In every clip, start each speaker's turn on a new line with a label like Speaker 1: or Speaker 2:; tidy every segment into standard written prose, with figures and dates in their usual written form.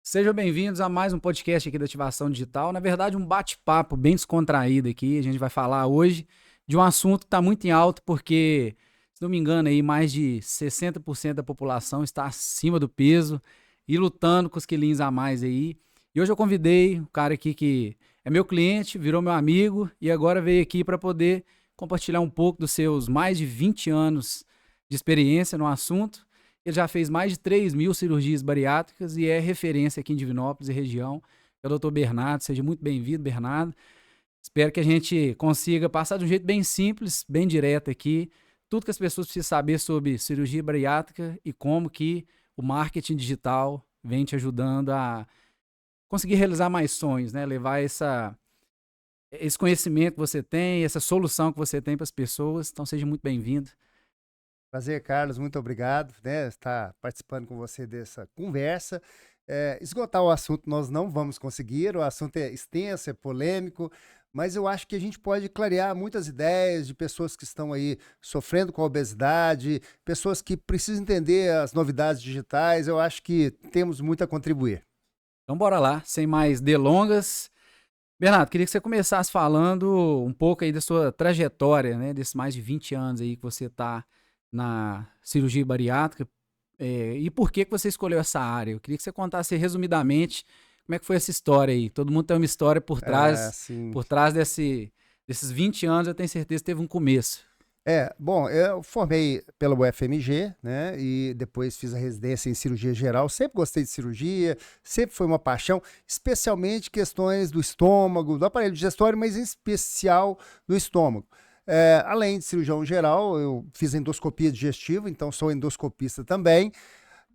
Speaker 1: Sejam bem-vindos a mais um podcast aqui da Ativação Digital. Na verdade, um bate-papo bem descontraído aqui. A gente vai falar hoje de um assunto que está muito em alta, porque, se não me engano, aí mais de 60% da população está acima do peso e lutando com os quilinhos a mais aí. E hoje eu convidei um cara aqui que é meu cliente, virou meu amigo e agora veio aqui para poder compartilhar um pouco dos seus mais de 20 anos de experiência no assunto. Ele já fez mais de 3.000 cirurgias bariátricas e é referência aqui em Divinópolis e região. É o doutor Bernardo. Seja muito bem-vindo, Bernardo. Espero que a gente consiga passar de um jeito bem simples, bem direto aqui, tudo que as pessoas precisam saber sobre cirurgia bariátrica e como que o marketing digital vem te ajudando a conseguir realizar mais sonhos, né? Levar esse conhecimento que você tem, essa solução que você tem para as pessoas. Então, seja muito bem-vindo.
Speaker 2: Prazer, Carlos, muito obrigado, né, estar participando com você dessa conversa. Esgotar o assunto nós não vamos conseguir, o assunto é extenso, é polêmico, mas eu acho que a gente pode clarear muitas ideias de pessoas que estão aí sofrendo com a obesidade, pessoas que precisam entender as novidades digitais. Eu acho que temos muito a contribuir.
Speaker 1: Então, bora lá, sem mais delongas. Bernardo, queria que você começasse falando um pouco aí da sua trajetória, né, desses mais de 20 anos aí que você está na cirurgia bariátrica, e por que que você escolheu essa área? Eu queria que você contasse resumidamente como é que foi essa história aí. Todo mundo tem uma história
Speaker 2: Assim,
Speaker 1: por trás desses 20 anos, eu tenho certeza que teve um começo.
Speaker 2: bom, eu formei pela UFMG, né, e depois fiz a residência em cirurgia geral. Sempre gostei de cirurgia, sempre foi uma paixão, especialmente questões do estômago, do aparelho digestório, mas em especial do estômago. Além de cirurgião geral, eu fiz endoscopia digestiva, então sou endoscopista também.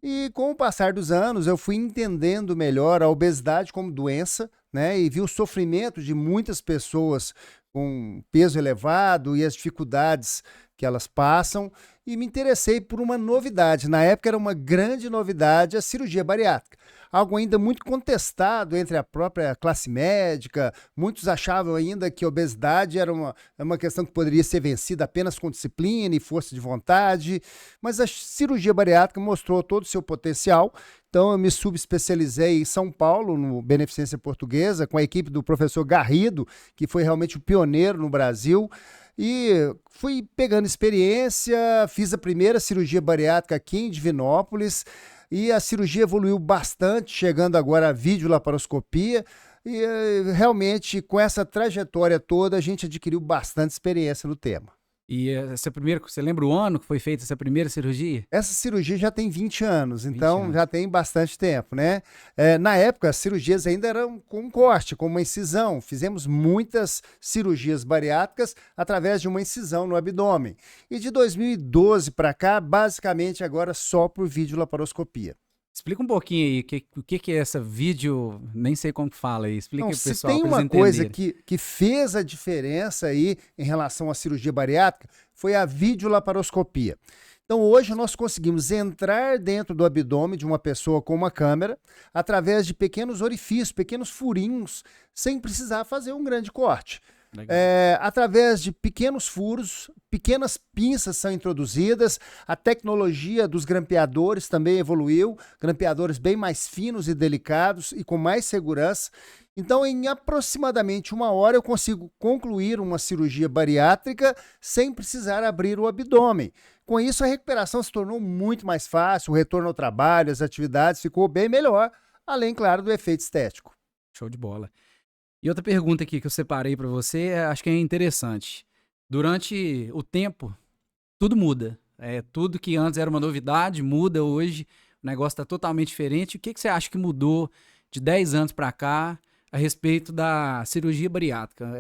Speaker 2: E com o passar dos anos, eu fui entendendo melhor a obesidade como doença, né? E vi o sofrimento de muitas pessoas com peso elevado e as dificuldades que elas passam. E me interessei por uma novidade. Na época era uma grande novidade a cirurgia bariátrica. Algo ainda muito contestado entre a própria classe médica. Muitos achavam ainda que a obesidade era uma questão que poderia ser vencida apenas com disciplina e força de vontade. Mas a cirurgia bariátrica mostrou todo o seu potencial. Então, eu me subespecializei em São Paulo, no Beneficência Portuguesa, com a equipe do professor Garrido, que foi realmente o pioneiro no Brasil. E fui pegando experiência, fiz a primeira cirurgia bariátrica aqui em Divinópolis, e a cirurgia evoluiu bastante, chegando agora à videolaparoscopia. E realmente, com essa trajetória toda, a gente adquiriu bastante experiência no tema.
Speaker 1: E essa primeira, você lembra o ano que foi feita essa primeira cirurgia?
Speaker 2: Essa cirurgia já tem 20 anos,
Speaker 1: 20
Speaker 2: então
Speaker 1: anos.
Speaker 2: já tem bastante tempo, né? Na época, as cirurgias ainda eram com um corte, com uma incisão. Fizemos muitas cirurgias bariátricas através de uma incisão no abdômen. E de 2012 para cá, basicamente agora só por videolaparoscopia.
Speaker 1: Explica um pouquinho aí o que é essa vídeo, nem sei como que fala aí. Explica
Speaker 2: Então,
Speaker 1: aí pro
Speaker 2: se
Speaker 1: pessoal
Speaker 2: tem
Speaker 1: para eles
Speaker 2: uma coisa
Speaker 1: entenderem.
Speaker 2: que fez a diferença aí em relação à cirurgia bariátrica, foi a videolaparoscopia. Então, hoje nós conseguimos entrar dentro do abdômen de uma pessoa com uma câmera, através de pequenos orifícios, pequenos furinhos, sem precisar fazer um grande corte.
Speaker 1: Legal.
Speaker 2: Através de pequenos furos, pequenas pinças são introduzidas, a tecnologia dos grampeadores também evoluiu, grampeadores bem mais finos e delicados e com mais segurança. Então, em aproximadamente 1 hora, eu consigo concluir uma cirurgia bariátrica sem precisar abrir o abdômen. Com isso, a recuperação se tornou muito mais fácil, o retorno ao trabalho, as atividades ficou bem melhor, além, claro, do efeito estético.
Speaker 1: Show de bola. E outra pergunta aqui que eu separei para você, acho que é interessante. Durante o tempo, tudo muda. Tudo que antes era uma novidade muda hoje. O negócio está totalmente diferente. O que que você acha que mudou de 10 anos para cá a respeito da cirurgia bariátrica?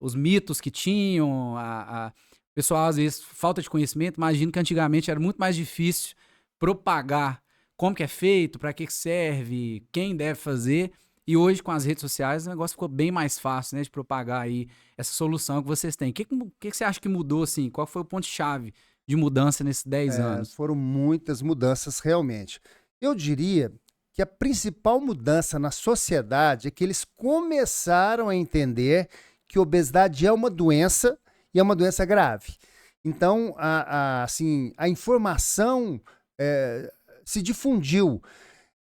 Speaker 1: Os mitos que tinham, o pessoal às vezes falta de conhecimento. Imagino que antigamente era muito mais difícil propagar como que é feito, para que serve, quem deve fazer. E hoje, com as redes sociais, o negócio ficou bem mais fácil, né, de propagar aí essa solução que vocês têm. O que você acha que mudou, assim? Qual foi o ponto-chave de mudança nesses 10 anos?
Speaker 2: Foram muitas mudanças realmente. Eu diria que a principal mudança na sociedade é que eles começaram a entender que obesidade é uma doença e é uma doença grave. Então, assim, a informação se difundiu.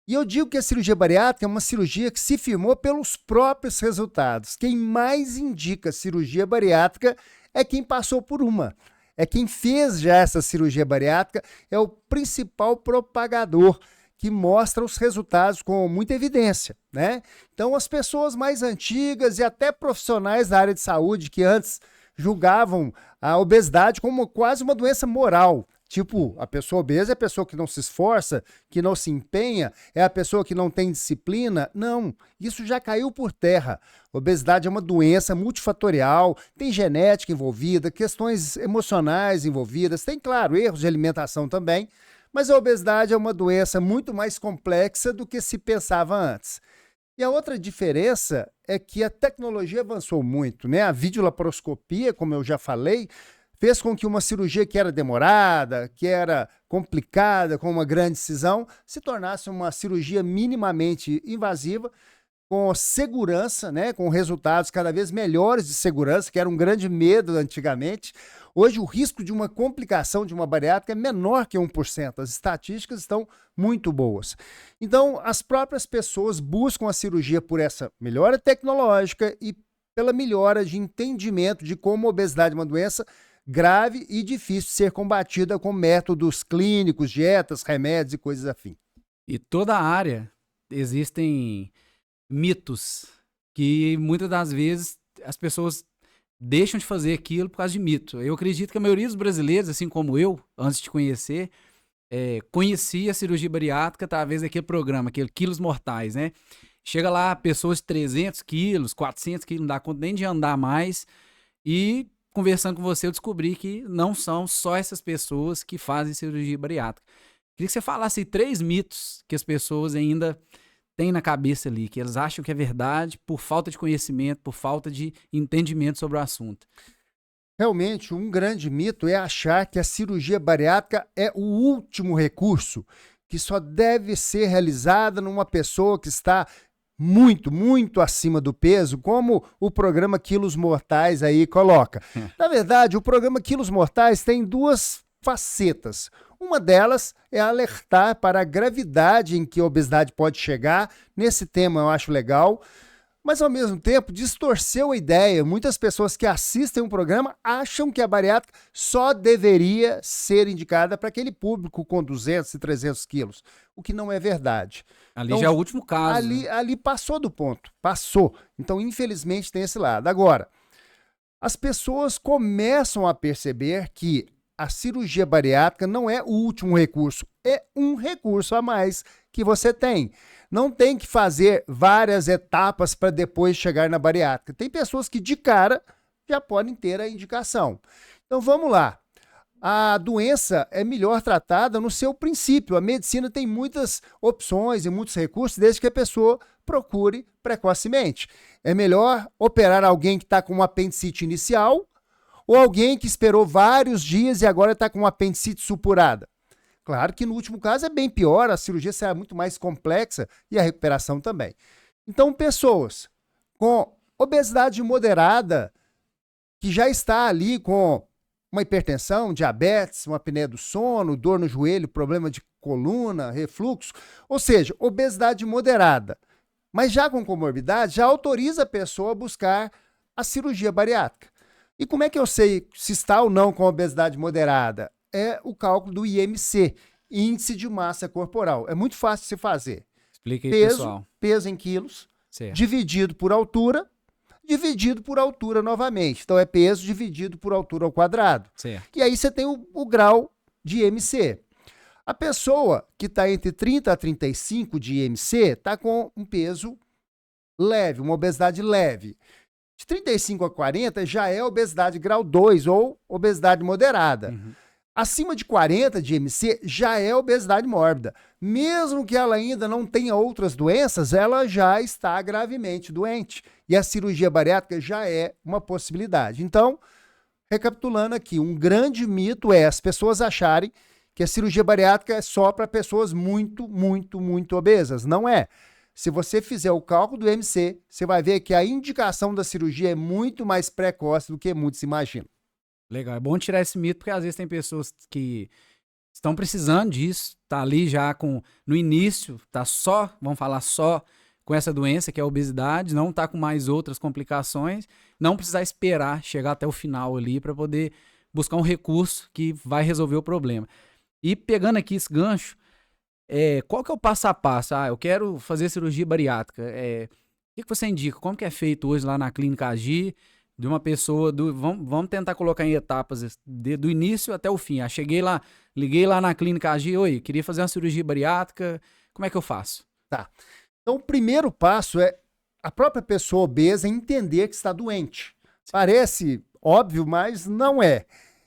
Speaker 2: E eu digo que a cirurgia bariátrica é uma cirurgia que se firmou pelos próprios resultados. Quem mais indica cirurgia bariátrica é quem passou por uma. É quem fez já essa cirurgia bariátrica, é o principal propagador que mostra os resultados com muita evidência, né? Então, as pessoas mais antigas e até profissionais da área de saúde que antes julgavam a obesidade como quase uma doença moral. Tipo, a pessoa obesa é a pessoa que não se esforça, que não se empenha, é a pessoa que não tem disciplina. Não, isso já caiu por terra. Obesidade é uma doença multifatorial, tem genética envolvida, questões emocionais envolvidas, tem, claro, erros de alimentação também, mas a obesidade é uma doença muito mais complexa do que se pensava antes. E a outra diferença é que a tecnologia avançou muito, né? A videolaparoscopia, como eu já falei, fez com que uma cirurgia que era demorada, que era complicada, com uma grande incisão, se tornasse uma cirurgia minimamente invasiva, com segurança, né, com resultados cada vez melhores de segurança, que era um grande medo antigamente. Hoje o risco de uma complicação de uma bariátrica é menor que 1%. As estatísticas estão muito boas. Então, as próprias pessoas buscam a cirurgia por essa melhora tecnológica e pela melhora de entendimento de como a obesidade é uma doença grave e difícil de ser combatida com métodos clínicos, dietas, remédios e coisas afim.
Speaker 1: E toda a área existem mitos que muitas das vezes as pessoas deixam de fazer aquilo por causa de mito. Eu acredito que a maioria dos brasileiros, assim como eu, antes de conhecer, conhecia a cirurgia bariátrica através daquele programa, aquele Quilos Mortais, né? Chega lá, pessoas de 300 quilos, 400 quilos, não dá conta nem de andar mais, e conversando com você, eu descobri que não são só essas pessoas que fazem cirurgia bariátrica. Queria que você falasse 3 mitos que as pessoas ainda têm na cabeça ali, que eles acham que é verdade por falta de conhecimento, por falta de entendimento sobre o assunto.
Speaker 2: Realmente, um grande mito é achar que a cirurgia bariátrica é o último recurso, que só deve ser realizada numa pessoa que está muito acima do peso, como o programa Quilos Mortais aí coloca. Na verdade, o programa Quilos Mortais tem 2 facetas. Uma delas é alertar para a gravidade em que a obesidade pode chegar. Nesse tema eu acho legal, mas ao mesmo tempo distorceu a ideia. Muitas pessoas que assistem um programa acham que a bariátrica só deveria ser indicada para aquele público com 200 e 300 quilos, o que não é verdade.
Speaker 1: Ali
Speaker 2: Então,
Speaker 1: já é o último caso.
Speaker 2: Ali passou do ponto, passou. Então, infelizmente, tem esse lado. Agora, as pessoas começam a perceber que a cirurgia bariátrica não é o último recurso, é um recurso a mais que você tem. Não tem que fazer várias etapas para depois chegar na bariátrica. Tem pessoas que de cara já podem ter a indicação. Então vamos lá. A doença é melhor tratada no seu princípio. A medicina tem muitas opções e muitos recursos desde que a pessoa procure precocemente. É melhor operar alguém que está com uma apendicite inicial ou alguém que esperou vários dias e agora está com uma apendicite supurada. Claro que no último caso é bem pior, a cirurgia será muito mais complexa e a recuperação também. Então, pessoas com obesidade moderada, que já está ali com uma hipertensão, diabetes, uma apneia do sono, dor no joelho, problema de coluna, refluxo, ou seja, obesidade moderada, mas já com comorbidade, já autoriza a pessoa a buscar a cirurgia bariátrica. E como é que eu sei se está ou não com obesidade moderada? É o cálculo do IMC, Índice de Massa Corporal. É muito fácil de se fazer.
Speaker 1: Explica aí, pessoal.
Speaker 2: Peso em quilos,
Speaker 1: certo,
Speaker 2: dividido por altura novamente. Então é peso dividido por altura ao quadrado.
Speaker 1: certo.
Speaker 2: E aí você tem o grau de IMC. A pessoa que está entre 30 a 35 de IMC está com um peso leve, uma obesidade leve. De 35 a 40 já é obesidade grau 2 ou obesidade moderada.
Speaker 1: Uhum.
Speaker 2: Acima de 40 de IMC já é obesidade mórbida. Mesmo que ela ainda não tenha outras doenças, ela já está gravemente doente. E a cirurgia bariátrica já é uma possibilidade. Então, recapitulando aqui, um grande mito é as pessoas acharem que a cirurgia bariátrica é só para pessoas muito obesas. Não é. Se você fizer o cálculo do IMC, você vai ver que a indicação da cirurgia é muito mais precoce do que muitos imaginam.
Speaker 1: Legal, é bom tirar esse mito, porque às vezes tem pessoas que estão precisando disso, tá ali já no início, tá só, vamos falar só com essa doença que é a obesidade, não tá com mais outras complicações, não precisar esperar chegar até o final ali para poder buscar um recurso que vai resolver o problema. E pegando aqui esse gancho, qual que é o passo a passo? Eu quero fazer cirurgia bariátrica. O que você indica? Como que é feito hoje lá na Clínica Agir? De uma pessoa, vamos tentar colocar em etapas do início até o fim. Cheguei lá, liguei lá na Clínica Agir, oi, queria fazer uma cirurgia bariátrica, como é que eu faço?
Speaker 2: Tá. Então, o primeiro passo é a própria pessoa obesa entender que está doente. Parece óbvio, mas não é.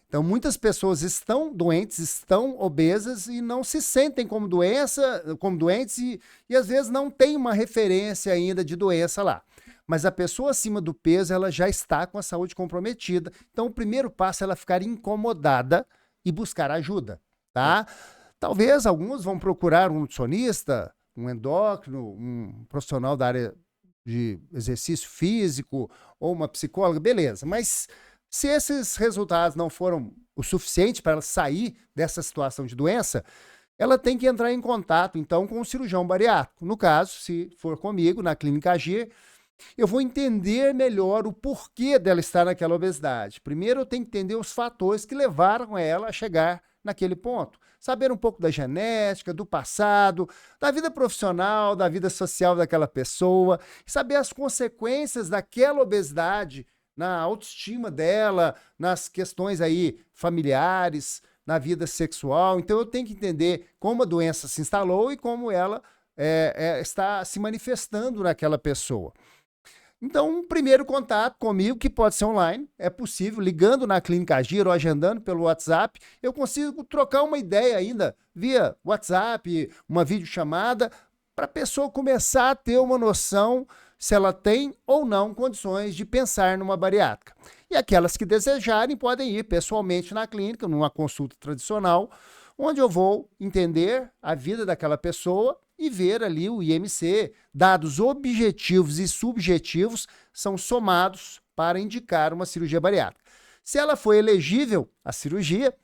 Speaker 2: Então, muitas pessoas estão doentes, estão obesas e não se sentem como doentes e às vezes não tem uma referência ainda de doença lá. Mas a pessoa acima do peso, ela já está com a saúde comprometida. Então, o primeiro passo é ela ficar incomodada e buscar ajuda, tá? Talvez alguns vão procurar um nutricionista, um endócrino, um profissional da área de exercício físico ou uma psicóloga, beleza. Mas se esses resultados não foram o suficiente para ela sair dessa situação de doença, ela tem que entrar em contato, então, com o cirurgião bariátrico. No caso, se for comigo, na Clínica Agir, eu vou entender melhor o porquê dela estar naquela obesidade. Primeiro, eu tenho que entender os fatores que levaram ela a chegar naquele ponto. Saber um pouco da genética, do passado, da vida profissional, da vida social daquela pessoa, saber as consequências daquela obesidade na autoestima dela, nas questões aí familiares, na vida sexual. Então, eu tenho que entender como a doença se instalou e como ela está se manifestando naquela pessoa. Então, um primeiro contato comigo, que pode ser online, é possível, ligando na Clínica Agir ou agendando pelo WhatsApp, eu consigo trocar uma ideia ainda via WhatsApp, uma videochamada, para a pessoa começar a ter uma noção se ela tem ou não condições de pensar numa bariátrica. E aquelas que desejarem podem ir pessoalmente na clínica, numa consulta tradicional, onde eu vou entender a vida daquela pessoa e ver ali o IMC, dados objetivos e subjetivos são somados para indicar uma cirurgia bariátrica. Se ela for elegível à cirurgia,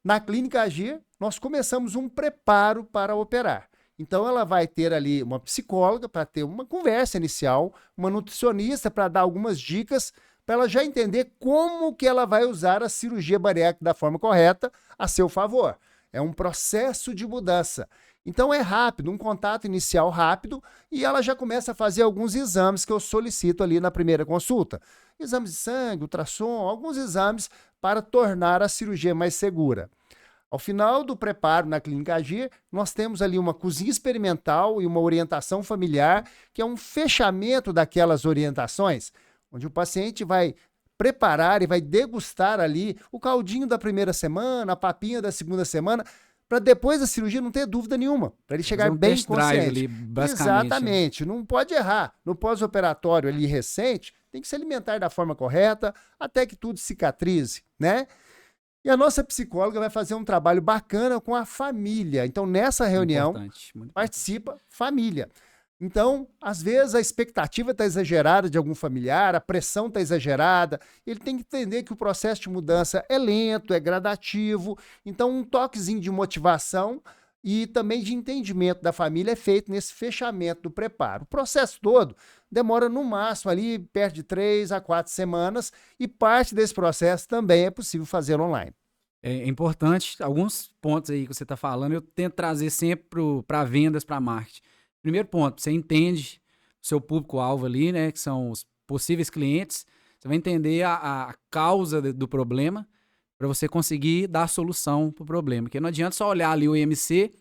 Speaker 2: na Clínica Agir, nós começamos um preparo para operar. Então, ela vai ter ali uma psicóloga para ter uma conversa inicial, uma nutricionista para dar algumas dicas, para ela já entender como que ela vai usar a cirurgia bariátrica da forma correta a seu favor. É um processo de mudança. Então é rápido, um contato inicial rápido e ela já começa a fazer alguns exames que eu solicito ali na primeira consulta. Exames de sangue, ultrassom, alguns exames para tornar a cirurgia mais segura. Ao final do preparo na Clínica Agir, nós temos ali uma cozinha experimental e uma orientação familiar, que é um fechamento daquelas orientações, onde o paciente vai preparar e vai degustar ali o caldinho da primeira semana, a papinha da segunda semana, para depois da cirurgia não ter dúvida nenhuma, para ele chegar bem consciente.
Speaker 1: Ali, basicamente.
Speaker 2: Exatamente, não pode errar. No pós-operatório ali recente, tem que se alimentar da forma correta até que tudo cicatrize, né? E a nossa psicóloga vai fazer um trabalho bacana com a família. Então, nessa reunião, muito participa família. Então, às vezes, a expectativa está exagerada de algum familiar, a pressão está exagerada, ele tem que entender que o processo de mudança é lento, é gradativo, então um toquezinho de motivação e também de entendimento da família é feito nesse fechamento do preparo. O processo todo demora no máximo ali perto de 3 a 4 semanas e parte desse processo também é possível fazer online.
Speaker 1: É importante, alguns pontos aí que você está falando, eu tento trazer sempre para vendas, para marketing. Primeiro ponto, você entende o seu público-alvo ali, né, que são os possíveis clientes, você vai entender a causa do problema para você conseguir dar a solução para o problema. Porque não adianta só olhar ali o IMC e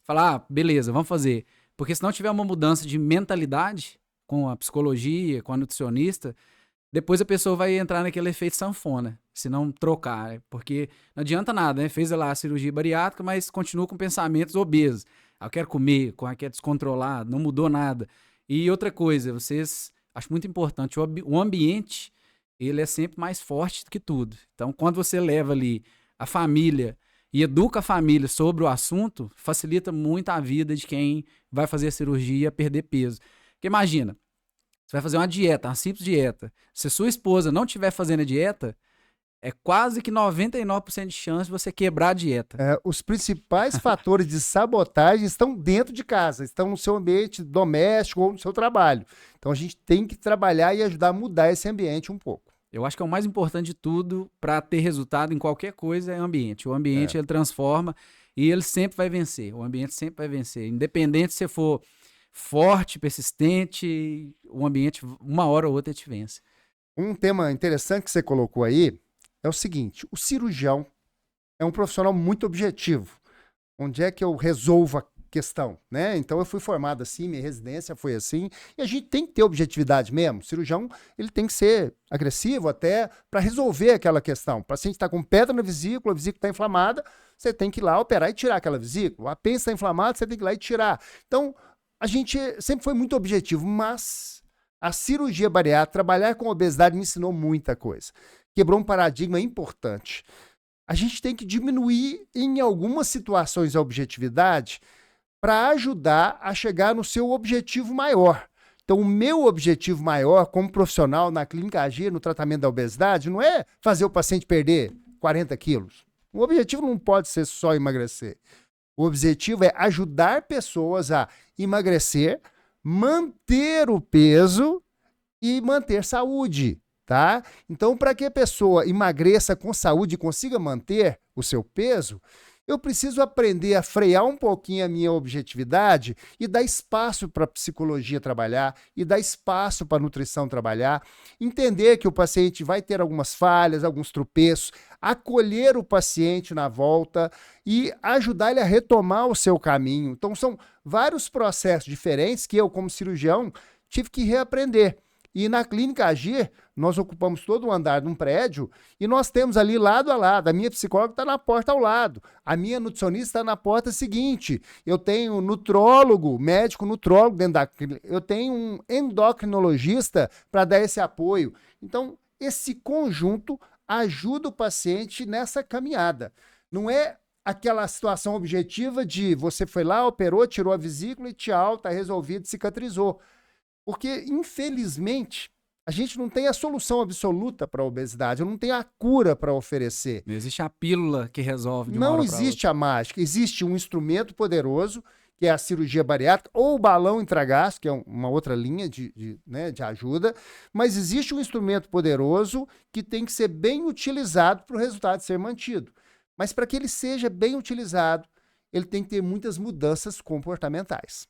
Speaker 1: falar, beleza, vamos fazer. Porque se não tiver uma mudança de mentalidade com a psicologia, com a nutricionista, depois a pessoa vai entrar naquele efeito sanfona, se não trocar. Porque não adianta nada, né? Fez lá a cirurgia bariátrica, mas continua com pensamentos obesos. Eu quero comer, quero descontrolar, não mudou nada. E outra coisa, acho muito importante, o ambiente, ele é sempre mais forte do que tudo. Então, quando você leva ali a família e educa a família sobre o assunto, facilita muito a vida de quem vai fazer a cirurgia perder peso. Porque imagina, você vai fazer uma dieta, uma simples dieta. Se sua esposa não estiver fazendo a dieta, é quase que 99% de chance de você quebrar a dieta.
Speaker 2: Os principais fatores de sabotagem estão dentro de casa, estão no seu ambiente doméstico ou no seu trabalho. Então a gente tem que trabalhar e ajudar a mudar esse ambiente um pouco.
Speaker 1: Eu acho que é o mais importante de tudo para ter resultado em qualquer coisa é o ambiente. O ambiente ele transforma e ele sempre vai vencer. O ambiente sempre vai vencer. Independente se você for forte, persistente, o ambiente, uma hora ou outra, te vence.
Speaker 2: Um tema interessante que você colocou aí é o seguinte: o cirurgião é um profissional muito objetivo. Onde é que eu resolvo a questão, né? Então eu fui formado assim, minha residência foi assim, e a gente tem que ter objetividade mesmo. O cirurgião, ele tem que ser agressivo até para resolver aquela questão. O paciente está com pedra na vesícula, a vesícula está inflamada, você tem que ir lá operar e tirar aquela vesícula. O apêndice está inflamado, você tem que ir lá e tirar. Então, a gente sempre foi muito objetivo, mas a cirurgia bariátrica, trabalhar com obesidade me ensinou muita coisa. Quebrou um paradigma importante. A gente tem que diminuir em algumas situações a objetividade para ajudar a chegar no seu objetivo maior. Então, o meu objetivo maior como profissional na clínica AG, no tratamento da obesidade, não é fazer o paciente perder 40 quilos. O objetivo não pode ser só emagrecer. O objetivo é ajudar pessoas a emagrecer, manter o peso e manter saúde, tá? Então, para que a pessoa emagreça com saúde e consiga manter o seu peso, eu preciso aprender a frear um pouquinho a minha objetividade e dar espaço para a psicologia trabalhar e dar espaço para a nutrição trabalhar, entender que o paciente vai ter algumas falhas, alguns tropeços, acolher o paciente na volta e ajudar ele a retomar o seu caminho. Então, são vários processos diferentes que eu, como cirurgião, tive que reaprender. E na clínica AG, nós ocupamos todo o andar de um prédio e nós temos ali lado a lado. A minha psicóloga está na porta ao lado. A minha nutricionista está na porta seguinte. Eu tenho nutrólogo, médico nutrólogo dentro da clínica. Eu tenho um endocrinologista para dar esse apoio. Então, esse conjunto ajuda o paciente nessa caminhada. Não é aquela situação objetiva de você foi lá, operou, tirou a vesícula e tchau, está resolvido, cicatrizou. Porque, infelizmente, a gente não tem a solução absoluta para a obesidade, eu não tenho a cura para oferecer.
Speaker 1: Não existe a pílula que resolve de uma hora
Speaker 2: Não
Speaker 1: pra
Speaker 2: existe a mágica, existe um instrumento poderoso, que é a cirurgia bariátrica, ou o balão intragástrico, que é uma outra linha de ajuda, mas existe um instrumento poderoso que tem que ser bem utilizado para o resultado ser mantido. Mas para que ele seja bem utilizado, ele tem que ter muitas mudanças comportamentais.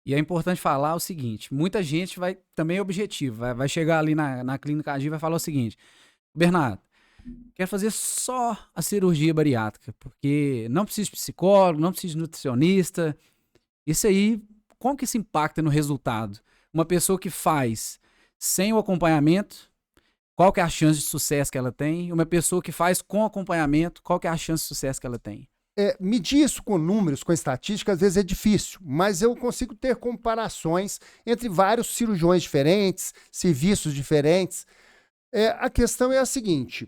Speaker 1: E é importante falar o seguinte, muita gente vai, também é objetivo, vai chegar ali na clínica AG e vai falar o seguinte: Bernardo, quero fazer só a cirurgia bariátrica, porque não preciso de psicólogo, não preciso de nutricionista. Isso aí, como que isso impacta no resultado? Uma pessoa que faz sem o acompanhamento, qual que é a chance de sucesso que ela tem? Uma pessoa que faz com acompanhamento, qual que é a chance de sucesso que ela tem?
Speaker 2: Medir isso com números, com estatísticas, às vezes é difícil, mas eu consigo ter comparações entre vários cirurgiões diferentes, serviços diferentes. A questão é a seguinte: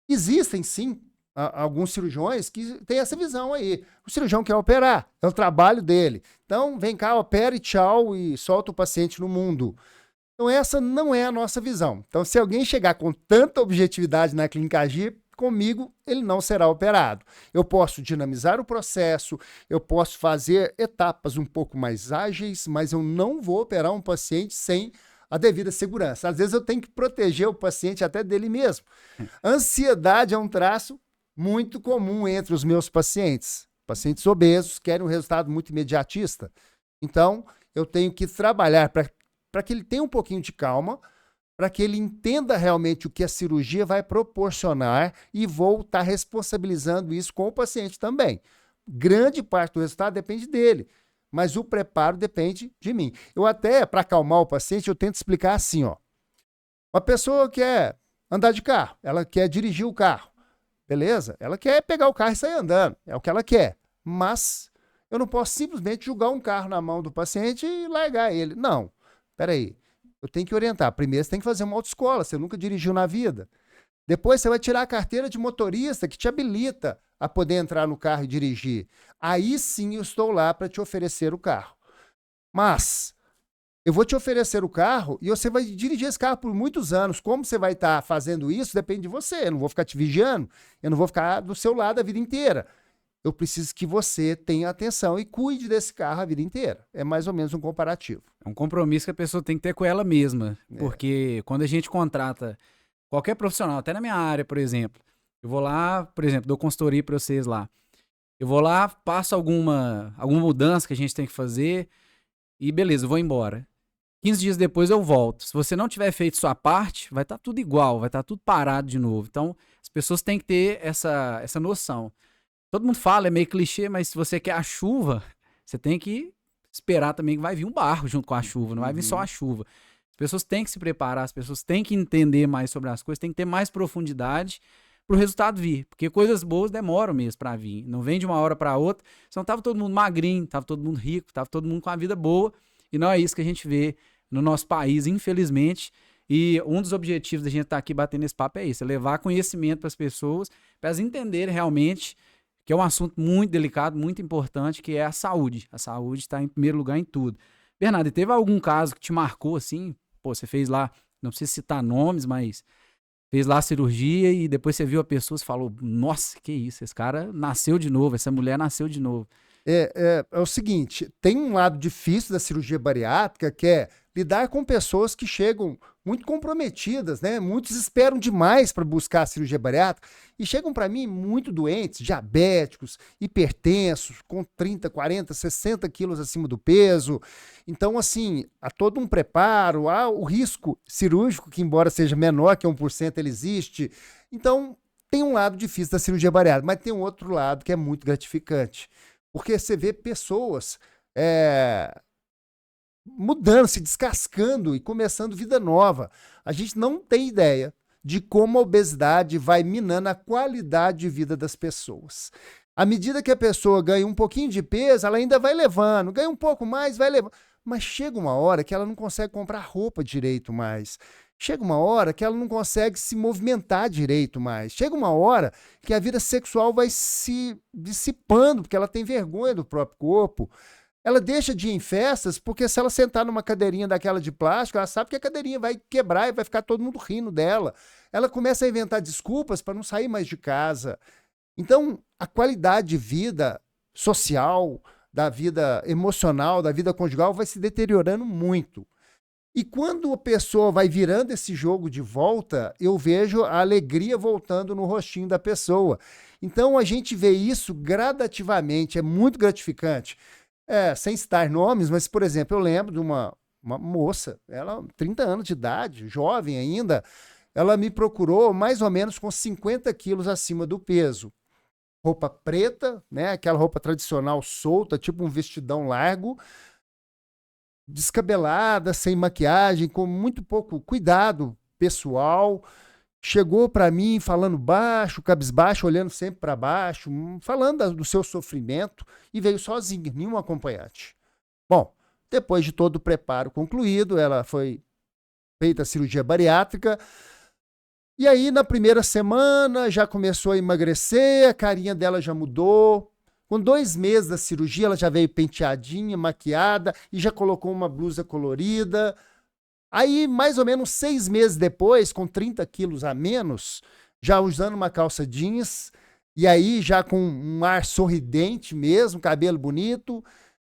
Speaker 2: existem sim alguns cirurgiões que têm essa visão aí. O cirurgião quer operar, é o trabalho dele. Então, vem cá, opera e tchau, e solta o paciente no mundo. Então, essa não é a nossa visão. Então, se alguém chegar com tanta objetividade na clínica AG, comigo ele não será operado. Eu posso dinamizar o processo, eu posso fazer etapas um pouco mais ágeis, mas eu não vou operar um paciente sem a devida segurança. Às vezes eu tenho que proteger o paciente até dele mesmo. Ansiedade é um traço muito comum entre os meus pacientes. Pacientes obesos querem um resultado muito imediatista. Então, eu tenho que trabalhar para que ele tenha um pouquinho de calma, para que ele entenda realmente o que a cirurgia vai proporcionar e vou estar responsabilizando isso com o paciente também. Grande parte do resultado depende dele, mas o preparo depende de mim. Eu até, para acalmar o paciente, eu tento explicar assim, ó. Uma pessoa quer andar de carro, ela quer dirigir o carro, beleza? Ela quer pegar o carro e sair andando, é o que ela quer. Mas eu não posso simplesmente jogar um carro na mão do paciente e largar ele. Não, peraí. Eu tenho que orientar. Primeiro, você tem que fazer uma autoescola, você nunca dirigiu na vida. Depois, você vai tirar a carteira de motorista, que te habilita a poder entrar no carro e dirigir. Aí sim eu estou lá para te oferecer o carro. Mas Eu vou te oferecer o carro e você vai dirigir esse carro por muitos anos. Como você vai estar fazendo isso, depende de você. Eu não vou ficar te vigiando, eu não vou ficar do seu lado a vida inteira. Eu preciso que você tenha atenção e cuide desse carro a vida inteira. É mais ou menos um comparativo.
Speaker 1: É um compromisso que a pessoa tem que ter com ela mesma. Porque quando a gente contrata qualquer profissional, até na minha área, por exemplo, eu vou lá, por exemplo, dou consultoria para vocês lá. Eu vou lá, passo alguma mudança que a gente tem que fazer e beleza, eu vou embora. 15 dias depois eu volto. Se você não tiver feito sua parte, vai estar tudo igual, vai estar tudo parado de novo. Então, as pessoas têm que ter essa noção. Todo mundo fala, é meio clichê, mas se você quer a chuva, você tem que esperar também que vai vir um barro junto com a chuva, não vai vir só a chuva. As pessoas têm que se preparar, as pessoas têm que entender mais sobre as coisas, têm que ter mais profundidade para o resultado vir. Porque coisas boas demoram mesmo para vir. Não vem de uma hora para outra. Senão tava todo mundo magrinho, tava todo mundo rico, tava todo mundo com a vida boa. E não é isso que a gente vê no nosso país, infelizmente. E um dos objetivos da gente estar aqui batendo esse papo é isso, é levar conhecimento para as pessoas, para elas entenderem realmente que é um assunto muito delicado, muito importante, que é a saúde. A saúde está em primeiro lugar em tudo. Bernardo, teve algum caso que te marcou assim? Pô, você fez lá, não precisa citar nomes, mas fez lá a cirurgia e depois você viu a pessoa e falou, nossa, que isso, esse cara nasceu de novo, essa mulher nasceu de novo.
Speaker 2: É o seguinte, tem um lado difícil da cirurgia bariátrica, que é lidar com pessoas que chegam muito comprometidas, né? Muitos esperam demais para buscar a cirurgia bariátrica e chegam para mim muito doentes, diabéticos, hipertensos, com 30, 40, 60 quilos acima do peso. Então, assim, há todo um preparo, há o risco cirúrgico, que embora seja menor que 1%, ele existe. Então, tem um lado difícil da cirurgia bariátrica, mas tem um outro lado que é muito gratificante. Porque você vê pessoas mudando, se descascando e começando vida nova. A gente não tem ideia de como a obesidade vai minando a qualidade de vida das pessoas. À medida que a pessoa ganha um pouquinho de peso, ela ainda vai levando, ganha um pouco mais, vai levando. Mas chega uma hora que ela não consegue comprar roupa direito mais. Chega uma hora que ela não consegue se movimentar direito mais. Chega uma hora que a vida sexual vai se dissipando, porque ela tem vergonha do próprio corpo. Ela deixa de ir em festas, porque se ela sentar numa cadeirinha daquela de plástico, ela sabe que a cadeirinha vai quebrar e vai ficar todo mundo rindo dela. Ela começa a inventar desculpas para não sair mais de casa. Então, a qualidade de vida social, da vida emocional, da vida conjugal vai se deteriorando muito. E quando a pessoa vai virando esse jogo de volta, eu vejo a alegria voltando no rostinho da pessoa. Então, a gente vê isso gradativamente, é muito gratificante. Sem citar nomes, mas, por exemplo, eu lembro de uma moça, ela 30 anos de idade, jovem ainda, ela me procurou mais ou menos com 50 quilos acima do peso. Roupa preta, né, aquela roupa tradicional solta, tipo um vestidão largo, descabelada, sem maquiagem, com muito pouco cuidado pessoal. Chegou para mim falando baixo, cabisbaixo, olhando sempre para baixo, falando do seu sofrimento e veio sozinha, nenhum acompanhante. Bom, depois de todo o preparo concluído, ela foi feita a cirurgia bariátrica e aí na primeira semana já começou a emagrecer, a carinha dela já mudou. Com 2 meses da cirurgia, ela já veio penteadinha, maquiada e já colocou uma blusa colorida. Aí, mais ou menos 6 meses depois, com 30 quilos a menos, já usando uma calça jeans, e aí já com um ar sorridente mesmo, cabelo bonito.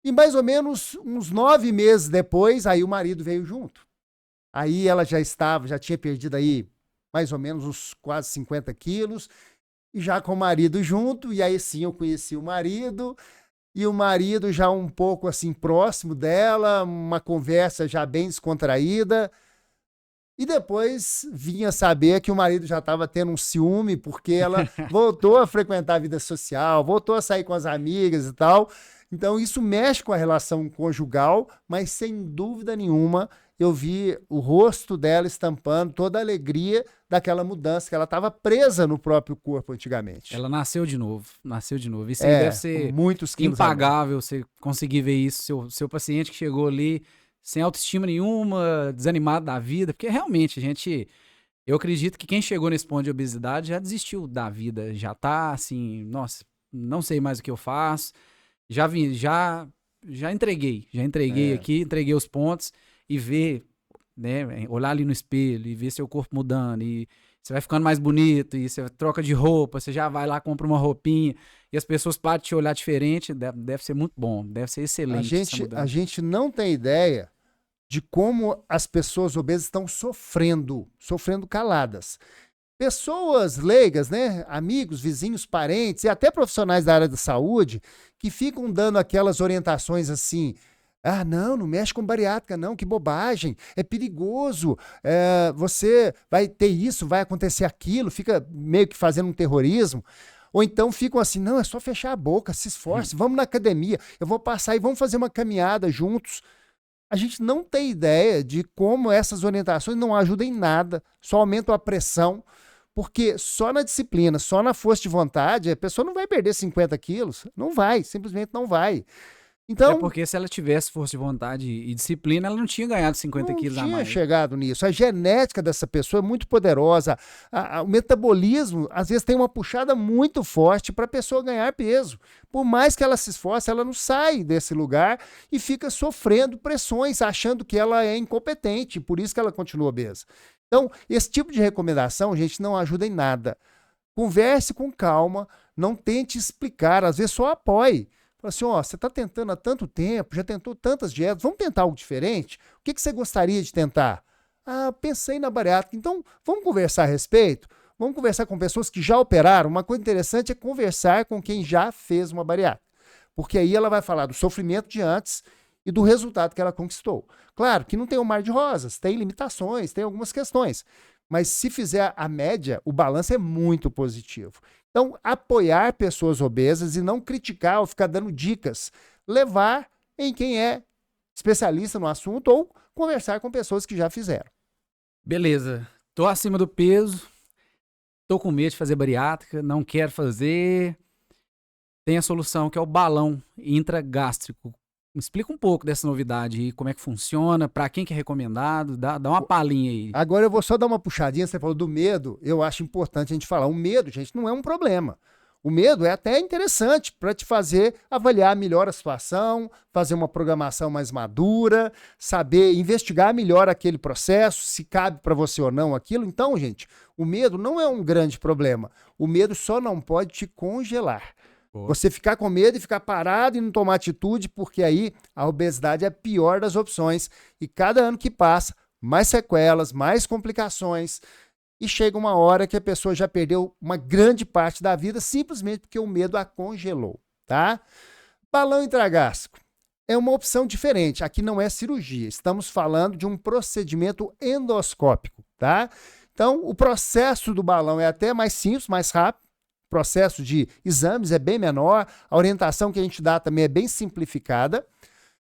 Speaker 2: E mais ou menos uns 9 meses depois, aí o marido veio junto. Aí ela já tinha perdido aí mais ou menos uns quase 50 quilos, e já com o marido junto, e aí sim eu conheci o marido, e o marido já um pouco assim próximo dela, uma conversa já bem descontraída, e depois vinha saber que o marido já estava tendo um ciúme, porque ela voltou a frequentar a vida social, voltou a sair com as amigas e tal. Então isso mexe com a relação conjugal, mas sem dúvida nenhuma eu vi o rosto dela estampando toda a alegria daquela mudança, que ela estava presa no próprio corpo antigamente.
Speaker 1: Ela nasceu de novo, nasceu de novo. Isso aí deve ser
Speaker 2: muitos
Speaker 1: impagável você conseguir ver isso, seu paciente que chegou ali sem autoestima nenhuma, desanimado da vida, porque realmente eu acredito que quem chegou nesse ponto de obesidade já desistiu da vida, já tá assim, nossa, não sei mais o que eu faço, já entreguei aqui, entreguei os pontos. e ver, né, olhar ali no espelho e ver seu corpo mudando e você vai ficando mais bonito e você troca de roupa, você já vai lá, compra uma roupinha e as pessoas param de te olhar diferente, deve ser muito bom, deve ser excelente essa
Speaker 2: A
Speaker 1: mudança.
Speaker 2: gente não tem ideia de como as pessoas obesas estão sofrendo caladas. Pessoas leigas, né? Amigos, vizinhos, parentes e até profissionais da área da saúde que ficam dando aquelas orientações assim: ah, não mexe com bariátrica, não, que bobagem, é perigoso, você vai ter isso, vai acontecer aquilo, fica meio que fazendo um terrorismo. Ou então ficam assim: não, é só fechar a boca, se esforce, vamos na academia, eu vou passar e vamos fazer uma caminhada juntos. A gente não tem ideia de como essas orientações não ajudam em nada, só aumentam a pressão, porque só na disciplina, só na força de vontade, a pessoa não vai perder 50 quilos. Não vai, simplesmente não vai. Então,
Speaker 1: porque se ela tivesse força de vontade e disciplina, ela não tinha ganhado 50 quilos a mais.
Speaker 2: Não tinha chegado nisso. A genética dessa pessoa é muito poderosa. O metabolismo, às vezes, tem uma puxada muito forte para a pessoa ganhar peso. Por mais que ela se esforce, ela não sai desse lugar e fica sofrendo pressões, achando que ela é incompetente. Por isso que ela continua obesa. Então, esse tipo de recomendação, gente, não ajuda em nada. Converse com calma, não tente explicar, às vezes só apoie. Fala assim, você está tentando há tanto tempo, já tentou tantas dietas, vamos tentar algo diferente? O que você gostaria de tentar? Ah, pensei na bariátrica. Então, vamos conversar a respeito? Vamos conversar com pessoas que já operaram? Uma coisa interessante é conversar com quem já fez uma bariátrica, porque aí ela vai falar do sofrimento de antes e do resultado que ela conquistou. Claro que não tem um mar de rosas, tem limitações, tem algumas questões, mas se fizer a média, o balanço é muito positivo. Então, apoiar pessoas obesas e não criticar ou ficar dando dicas. Levar em quem é especialista no assunto ou conversar com pessoas que já fizeram.
Speaker 1: Beleza. Tô acima do peso, tô com medo de fazer bariátrica, não quero fazer. Tem a solução que é o balão intragástrico. Me explica um pouco dessa novidade aí, como é que funciona, para quem que é recomendado, dá uma palhinha aí.
Speaker 2: Agora eu vou só dar uma puxadinha, você falou do medo, eu acho importante a gente falar. O medo, gente, não é um problema. O medo é até interessante para te fazer avaliar melhor a situação, fazer uma programação mais madura, saber investigar melhor aquele processo, se cabe para você ou não aquilo. Então, gente, o medo não é um grande problema. O medo só não pode te congelar. Você ficar com medo e ficar parado e não tomar atitude, porque aí a obesidade é a pior das opções. E cada ano que passa, mais sequelas, mais complicações. E chega uma hora que a pessoa já perdeu uma grande parte da vida simplesmente porque o medo a congelou, tá? Balão intragástrico é uma opção diferente. Aqui não é cirurgia. Estamos falando de um procedimento endoscópico, tá? Então, o processo do balão é até mais simples, mais rápido. O processo de exames é bem menor, a orientação que a gente dá também é bem simplificada,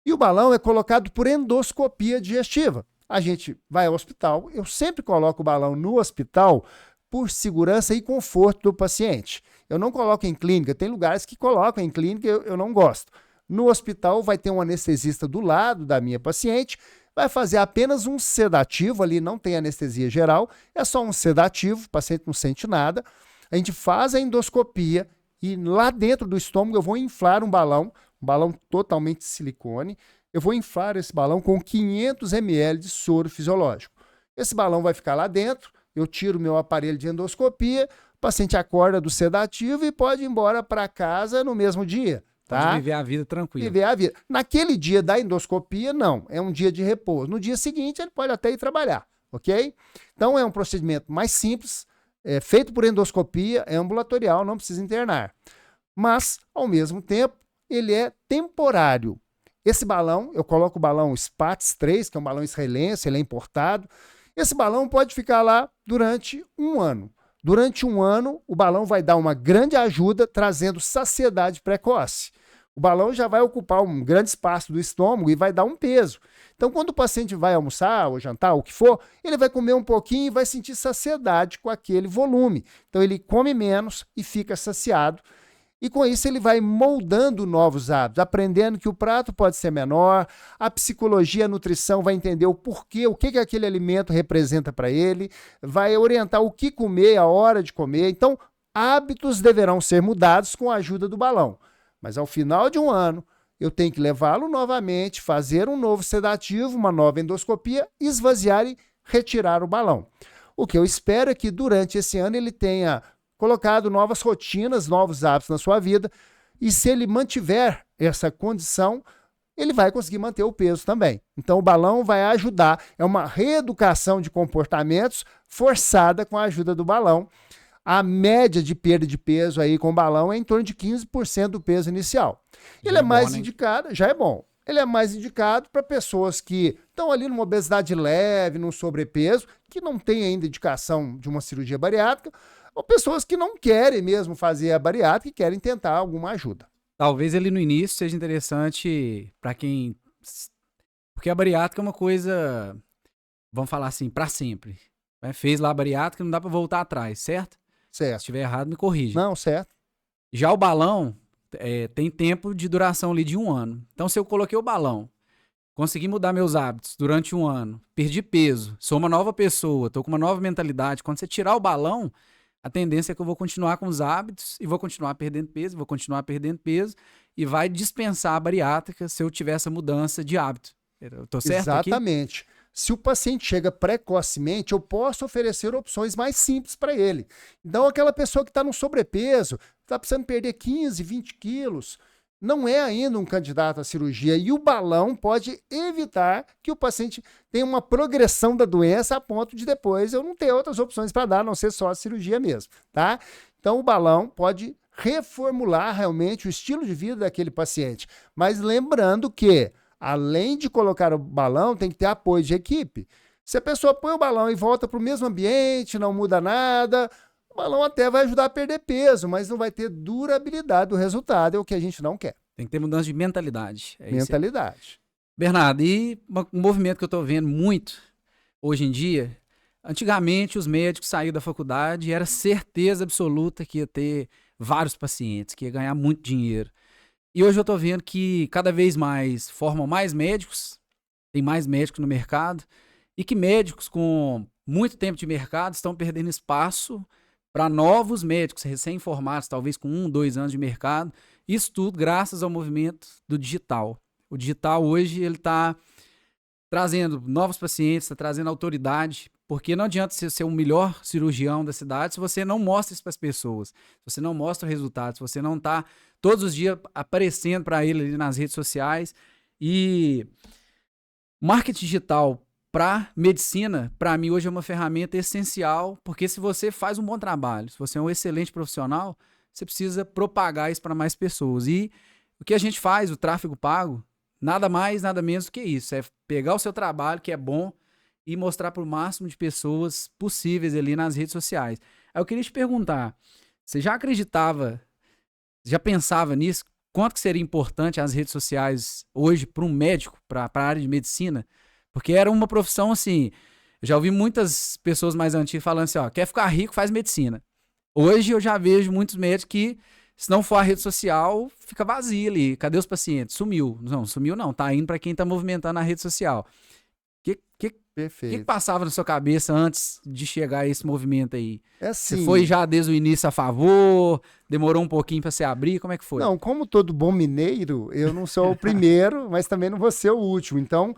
Speaker 2: e o balão é colocado por endoscopia digestiva. A gente vai ao hospital, eu sempre coloco o balão no hospital por segurança e conforto do paciente. Eu não coloco em clínica, tem lugares que colocam em clínica, eu não gosto. No hospital vai ter um anestesista do lado da minha paciente, vai fazer apenas um sedativo, ali não tem anestesia geral, é só um sedativo, o paciente não sente nada. A gente faz a endoscopia e lá dentro do estômago eu vou inflar um balão totalmente de silicone. Eu vou inflar esse balão com 500 ml de soro fisiológico. Esse balão vai ficar lá dentro, eu tiro meu aparelho de endoscopia, o paciente acorda do sedativo e pode ir embora para casa no mesmo dia. Tá?
Speaker 1: Pode viver a vida tranquila.
Speaker 2: Viver a vida. Naquele dia da endoscopia, não. É um dia de repouso. No dia seguinte, ele pode até ir trabalhar, ok? Então, é um procedimento mais simples, é feito por endoscopia, é ambulatorial, não precisa internar. Mas, ao mesmo tempo, ele é temporário. Esse balão, eu coloco o balão SPATS 3, que é um balão israelense, ele é importado. Esse balão pode ficar lá durante um ano. Durante um ano, o balão vai dar uma grande ajuda, trazendo saciedade precoce. O balão já vai ocupar um grande espaço do estômago e vai dar um peso. Então, quando o paciente vai almoçar ou jantar, o que for, ele vai comer um pouquinho e vai sentir saciedade com aquele volume. Então, ele come menos e fica saciado. E com isso ele vai moldando novos hábitos, aprendendo que o prato pode ser menor, a psicologia, a nutrição vai entender o porquê, o que aquele alimento representa para ele, vai orientar o que comer, a hora de comer. Então, hábitos deverão ser mudados com a ajuda do balão. Mas ao final de um ano, eu tenho que levá-lo novamente, fazer um novo sedativo, uma nova endoscopia, esvaziar e retirar o balão. O que eu espero é que durante esse ano ele tenha colocado novas rotinas, novos hábitos na sua vida, e se ele mantiver essa condição, ele vai conseguir manter o peso também. Então o balão vai ajudar, é uma reeducação de comportamentos forçada com a ajuda do balão. A média de perda de peso aí com o balão é em torno de 15% do peso inicial. Ele é mais indicado, já é bom. Ele é mais indicado para pessoas que estão ali numa obesidade leve, num sobrepeso, que não tem ainda indicação de uma cirurgia bariátrica, ou pessoas que não querem mesmo fazer a bariátrica e querem tentar alguma ajuda.
Speaker 1: Talvez ele no início seja interessante para quem... Porque a bariátrica é uma coisa, vamos falar assim, para sempre. Fez lá a bariátrica, não dá para voltar atrás, certo?
Speaker 2: Certo.
Speaker 1: Se estiver errado, me corrija.
Speaker 2: Não, certo.
Speaker 1: Já o balão tem tempo de duração ali de 1 ano. Então, se eu coloquei o balão, consegui mudar meus hábitos durante 1 ano, perdi peso, sou uma nova pessoa, tô com uma nova mentalidade. Quando você tirar o balão, a tendência é que eu vou continuar com os hábitos e vou continuar perdendo peso, e vai dispensar a bariátrica se eu tiver essa mudança de hábito. Eu tô certo aqui?
Speaker 2: Exatamente. Se o paciente chega precocemente, eu posso oferecer opções mais simples para ele. Então, aquela pessoa que está no sobrepeso, está precisando perder 15, 20 quilos, não é ainda um candidato à cirurgia. E o balão pode evitar que o paciente tenha uma progressão da doença a ponto de depois eu não ter outras opções para dar, a não ser só a cirurgia mesmo, tá? Então, o balão pode reformular realmente o estilo de vida daquele paciente. Mas lembrando que além de colocar o balão, tem que ter apoio de equipe. Se a pessoa põe o balão e volta para o mesmo ambiente, não muda nada, o balão até vai ajudar a perder peso, mas não vai ter durabilidade do resultado, é o que a gente não quer.
Speaker 1: Tem que ter mudança de mentalidade.
Speaker 2: Mentalidade.
Speaker 1: Bernardo, e um movimento que eu estou vendo muito hoje em dia, antigamente os médicos saíam da faculdade e era certeza absoluta que ia ter vários pacientes, que ia ganhar muito dinheiro. E hoje eu tô vendo que cada vez mais formam mais médicos, tem mais médicos no mercado, e que médicos com muito tempo de mercado estão perdendo espaço para novos médicos recém-formados, talvez com 1, 2 anos de mercado. Isso tudo graças ao movimento do digital. O digital hoje ele está trazendo novos pacientes, está trazendo autoridade, porque não adianta você ser o melhor cirurgião da cidade se você não mostra isso para as pessoas, se você não mostra o resultado, se você não está todos os dias aparecendo para ele ali nas redes sociais. E marketing digital para medicina, para mim hoje é uma ferramenta essencial, porque se você faz um bom trabalho, se você é um excelente profissional, você precisa propagar isso para mais pessoas. E o que a gente faz, o tráfego pago, nada mais, nada menos do que isso, é pegar o seu trabalho, que é bom, e mostrar para o máximo de pessoas possíveis ali nas redes sociais. Aí eu queria te perguntar, você já acreditava, já pensava nisso? Quanto que seria importante as redes sociais hoje para um médico, para a área de medicina? Porque era uma profissão assim, eu já ouvi muitas pessoas mais antigas falando assim, ó, quer ficar rico, faz medicina. Hoje eu já vejo muitos médicos que, se não for a rede social, fica vazio ali. Cadê os pacientes? Sumiu. Não, sumiu não, tá indo para quem tá movimentando a rede social. O que passava na sua cabeça antes de chegar a esse movimento aí?
Speaker 2: É assim,
Speaker 1: você foi já desde o início a favor? Demorou um pouquinho para se abrir? Como é que foi?
Speaker 2: Não, como todo bom mineiro, eu não sou o primeiro, mas também não vou ser o último. Então,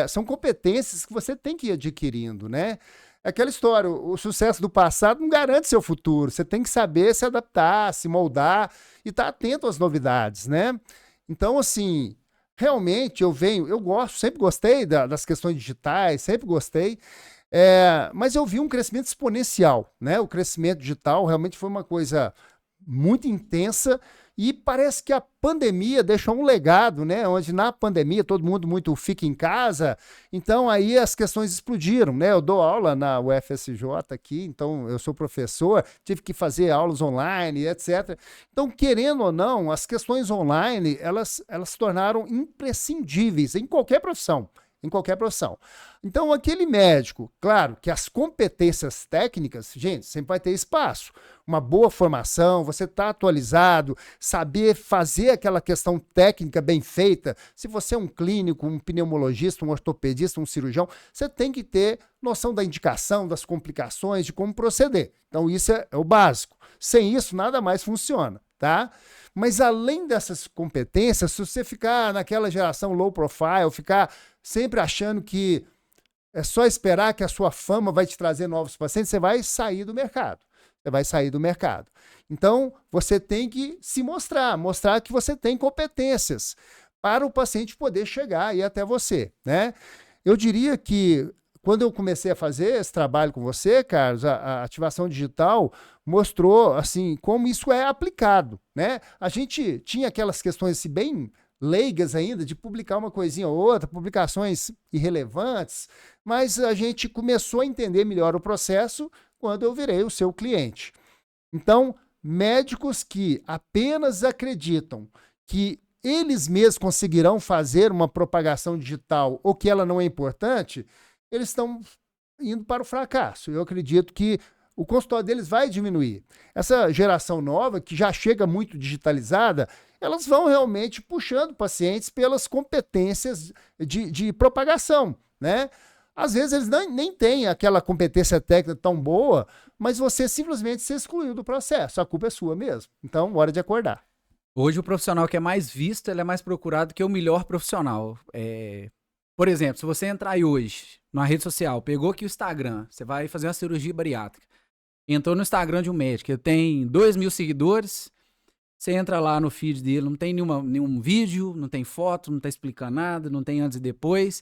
Speaker 2: são competências que você tem que ir adquirindo, né? Aquela história, o sucesso do passado não garante seu futuro. Você tem que saber se adaptar, se moldar e estar atento às novidades, né? Então, assim, realmente eu gosto, sempre gostei das questões digitais, sempre gostei, mas eu vi um crescimento exponencial, né? O crescimento digital realmente foi uma coisa muito intensa e parece que a pandemia deixou um legado, né? Onde na pandemia todo mundo muito fica em casa, então aí as questões explodiram, né? Eu dou aula na UFSJ aqui, então eu sou professor, tive que fazer aulas online, etc. Então, querendo ou não, as questões online, elas se tornaram imprescindíveis em qualquer profissão. Em qualquer profissão. Então, aquele médico, claro que as competências técnicas, gente, sempre vai ter espaço. Uma boa formação, você está atualizado, saber fazer aquela questão técnica bem feita. Se você é um clínico, um pneumologista, um ortopedista, um cirurgião, você tem que ter noção da indicação, das complicações, de como proceder. Então, isso é o básico. Sem isso, nada mais funciona. tá? Mas além dessas competências, se você ficar naquela geração low profile, ficar sempre achando que é só esperar que a sua fama vai te trazer novos pacientes, você vai sair do mercado. Você vai sair do mercado. Então, você tem que se mostrar que você tem competências para o paciente poder chegar aí até você, né? Eu diria que quando eu comecei a fazer esse trabalho com você, Carlos, a ativação digital mostrou assim como isso é aplicado, né? A gente tinha aquelas questões assim, bem leigas ainda de publicar uma coisinha ou outra, publicações irrelevantes, mas a gente começou a entender melhor o processo quando eu virei o seu cliente. Então, médicos que apenas acreditam que eles mesmos conseguirão fazer uma propagação digital ou que ela não é importante, eles estão indo para o fracasso. Eu acredito que o consultório deles vai diminuir. Essa geração nova, que já chega muito digitalizada, elas vão realmente puxando pacientes pelas competências de propagação, né? Às vezes eles nem têm aquela competência técnica tão boa, mas você simplesmente se excluiu do processo. A culpa é sua mesmo. Então, hora de acordar.
Speaker 1: Hoje o profissional que é mais visto, ele é mais procurado que o melhor profissional. Por exemplo, se você entrar aí hoje na rede social, pegou aqui o Instagram, você vai fazer uma cirurgia bariátrica, entrou no Instagram de um médico, ele tem 2.000 seguidores, você entra lá no feed dele, não tem nenhum vídeo, não tem foto, não tá explicando nada, não tem antes e depois.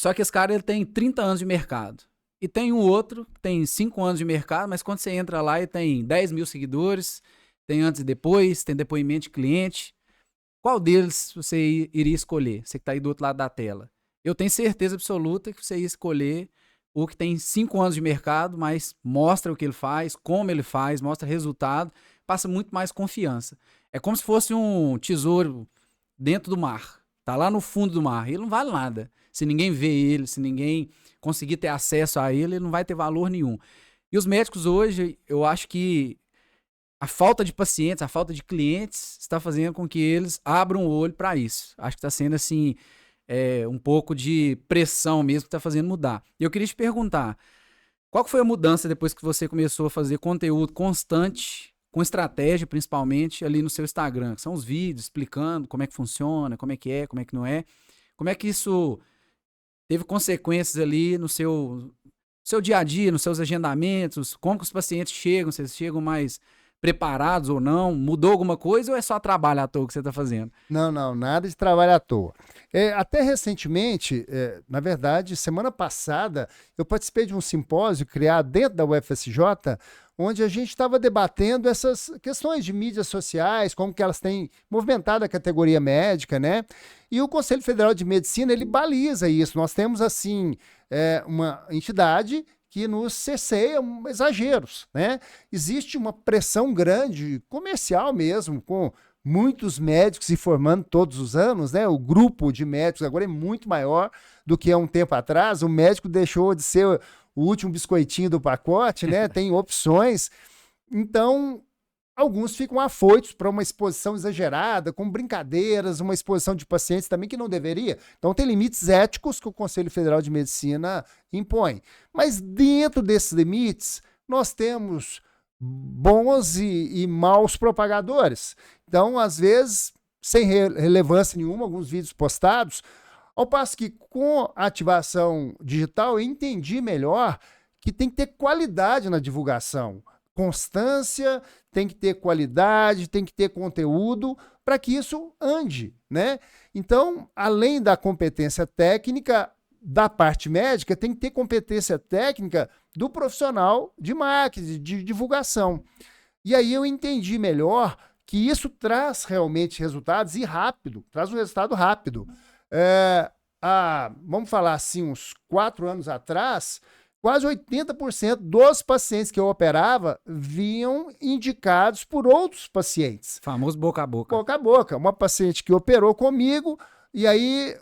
Speaker 1: Só que esse cara ele tem 30 anos de mercado. E tem um outro que tem 5 anos de mercado, mas quando você entra lá, ele tem 10.000 seguidores, tem antes e depois, tem depoimento de cliente. Qual deles você iria escolher? Você que está aí do outro lado da tela. Eu tenho certeza absoluta que você ia escolher o que tem 5 anos de mercado, mas mostra o que ele faz, como ele faz, mostra resultado, passa muito mais confiança. É como se fosse um tesouro dentro do mar. Tá lá no fundo do mar. Ele não vale nada. Se ninguém vê ele, se ninguém conseguir ter acesso a ele, ele não vai ter valor nenhum. E os médicos hoje, eu acho que a falta de pacientes, a falta de clientes está fazendo com que eles abram o olho para isso. Acho que está sendo assim, um pouco de pressão mesmo que está fazendo mudar. E eu queria te perguntar, qual que foi a mudança depois que você começou a fazer conteúdo constante, com estratégia principalmente, ali no seu Instagram? Que são os vídeos explicando como é que funciona, como é que não é. Como é que isso teve consequências ali no seu dia a dia, nos seus agendamentos? Como que os pacientes chegam? Vocês chegam mais preparados ou não? Mudou alguma coisa ou é só trabalho à toa que você está fazendo?
Speaker 2: Não, nada de trabalho à toa. Até recentemente, na verdade, semana passada, eu participei de um simpósio criado dentro da UFSJ, onde a gente estava debatendo essas questões de mídias sociais, como que elas têm movimentado a categoria médica, né? E o Conselho Federal de Medicina, ele baliza isso. Nós temos, assim, uma entidade que nos cerceia exageros, né? Existe uma pressão grande, comercial mesmo, com muitos médicos se formando todos os anos, né? O grupo de médicos agora é muito maior do que há um tempo atrás. O médico deixou de ser o último biscoitinho do pacote, né? Tem opções. Então, alguns ficam afoitos para uma exposição exagerada, com brincadeiras, uma exposição de pacientes também que não deveria. Então, tem limites éticos que o Conselho Federal de Medicina impõe. Mas dentro desses limites, nós temos bons e maus propagadores. Então, às vezes, sem relevância nenhuma, alguns vídeos postados, ao passo que com a ativação digital eu entendi melhor que tem que ter qualidade na divulgação. Constância, tem que ter qualidade, tem que ter conteúdo para que isso ande, né? Então, além da competência técnica da parte médica, tem que ter competência técnica do profissional de marketing, de divulgação. E aí eu entendi melhor que isso traz realmente resultados e rápido, traz um resultado rápido. Vamos falar assim, uns 4 anos atrás, quase 80% dos pacientes que eu operava vinham indicados por outros pacientes.
Speaker 1: Famoso boca a boca.
Speaker 2: Boca a boca. Uma paciente que operou comigo, e aí,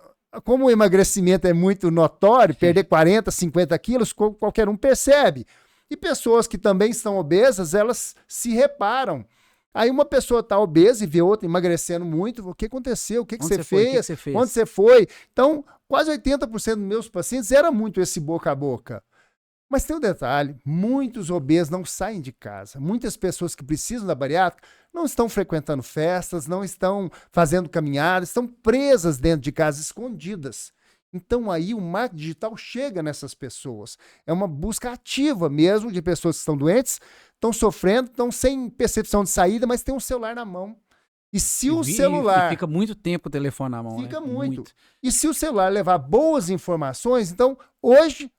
Speaker 2: como o emagrecimento é muito notório, perder 40, 50 quilos, qualquer um percebe. E pessoas que também estão obesas, elas se reparam. Aí uma pessoa está obesa e vê outra emagrecendo muito. O que aconteceu? O que você fez? Onde você foi? Então, quase 80% dos meus pacientes era muito esse boca a boca. Mas tem um detalhe, muitos obesos não saem de casa. Muitas pessoas que precisam da bariátrica não estão frequentando festas, não estão fazendo caminhadas, estão presas dentro de casa, escondidas. Então aí o marketing digital chega nessas pessoas. É uma busca ativa mesmo de pessoas que estão doentes, estão sofrendo, estão sem percepção de saída, mas tem um celular na mão. E se o
Speaker 1: E
Speaker 2: celular...
Speaker 1: fica muito tempo com o telefone na mão,
Speaker 2: Fica
Speaker 1: né?
Speaker 2: muito. E se o celular levar boas informações, então hoje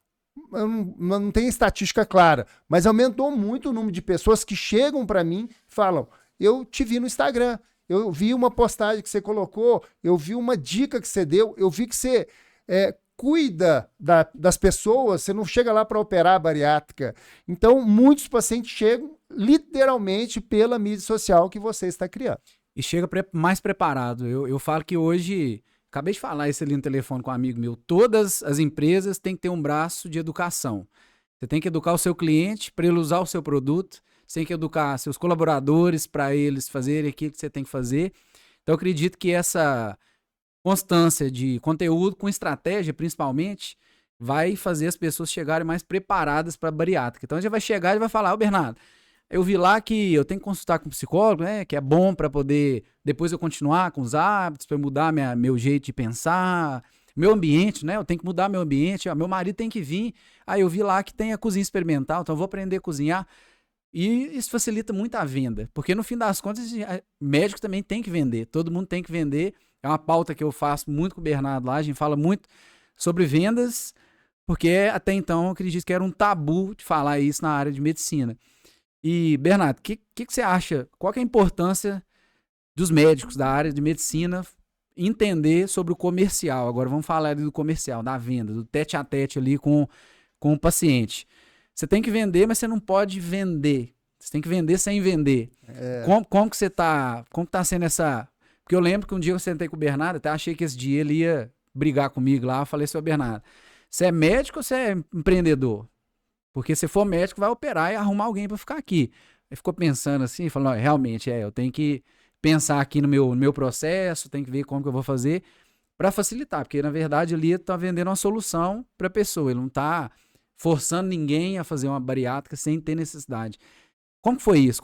Speaker 2: eu não tenho estatística clara, mas aumentou muito o número de pessoas que chegam para mim e falam: eu te vi no Instagram, eu vi uma postagem que você colocou, eu vi uma dica que você deu, eu vi que você cuida das pessoas, você não chega lá para operar a bariátrica. Então, muitos pacientes chegam literalmente pela mídia social que você está criando.
Speaker 1: E chega mais preparado. Eu falo que hoje, acabei de falar isso ali no telefone com um amigo meu, todas as empresas têm que ter um braço de educação. Você tem que educar o seu cliente para ele usar o seu produto, você tem que educar seus colaboradores para eles fazerem aquilo que você tem que fazer. Então, eu acredito que essa constância de conteúdo, com estratégia principalmente, vai fazer as pessoas chegarem mais preparadas para a bariátrica. Então, a gente vai chegar e vai falar: ô Bernardo, eu vi lá que eu tenho que consultar com um psicólogo, né? Que é bom para poder depois eu continuar com os hábitos, para mudar meu jeito de pensar, meu ambiente, né? Eu tenho que mudar meu ambiente. Ó, meu marido tem que vir. Aí eu vi lá que tem a cozinha experimental, então eu vou aprender a cozinhar. E isso facilita muito a venda, porque no fim das contas, médico também tem que vender, todo mundo tem que vender. É uma pauta que eu faço muito com o Bernardo lá, a gente fala muito sobre vendas, porque até então eu acredito que era um tabu de falar isso na área de medicina. E, Bernardo, o que você acha? Qual que é a importância dos médicos da área de medicina entender sobre o comercial? Agora vamos falar ali do comercial, da venda, do tete a tete ali com o paciente. Você tem que vender, mas você não pode vender. Você tem que vender sem vender. Como que você tá? Como que tá sendo essa... Porque eu lembro que um dia eu sentei com o Bernardo, até achei que esse dia ele ia brigar comigo lá. Eu falei: seu Bernardo, você é médico ou você é empreendedor? Porque se for médico, vai operar e arrumar alguém para ficar aqui. Ele ficou pensando assim, falou: realmente, eu tenho que pensar aqui no meu processo, tenho que ver como que eu vou fazer para facilitar. Porque, na verdade, ali ele está vendendo uma solução para a pessoa. Ele não está forçando ninguém a fazer uma bariátrica sem ter necessidade. Como foi isso?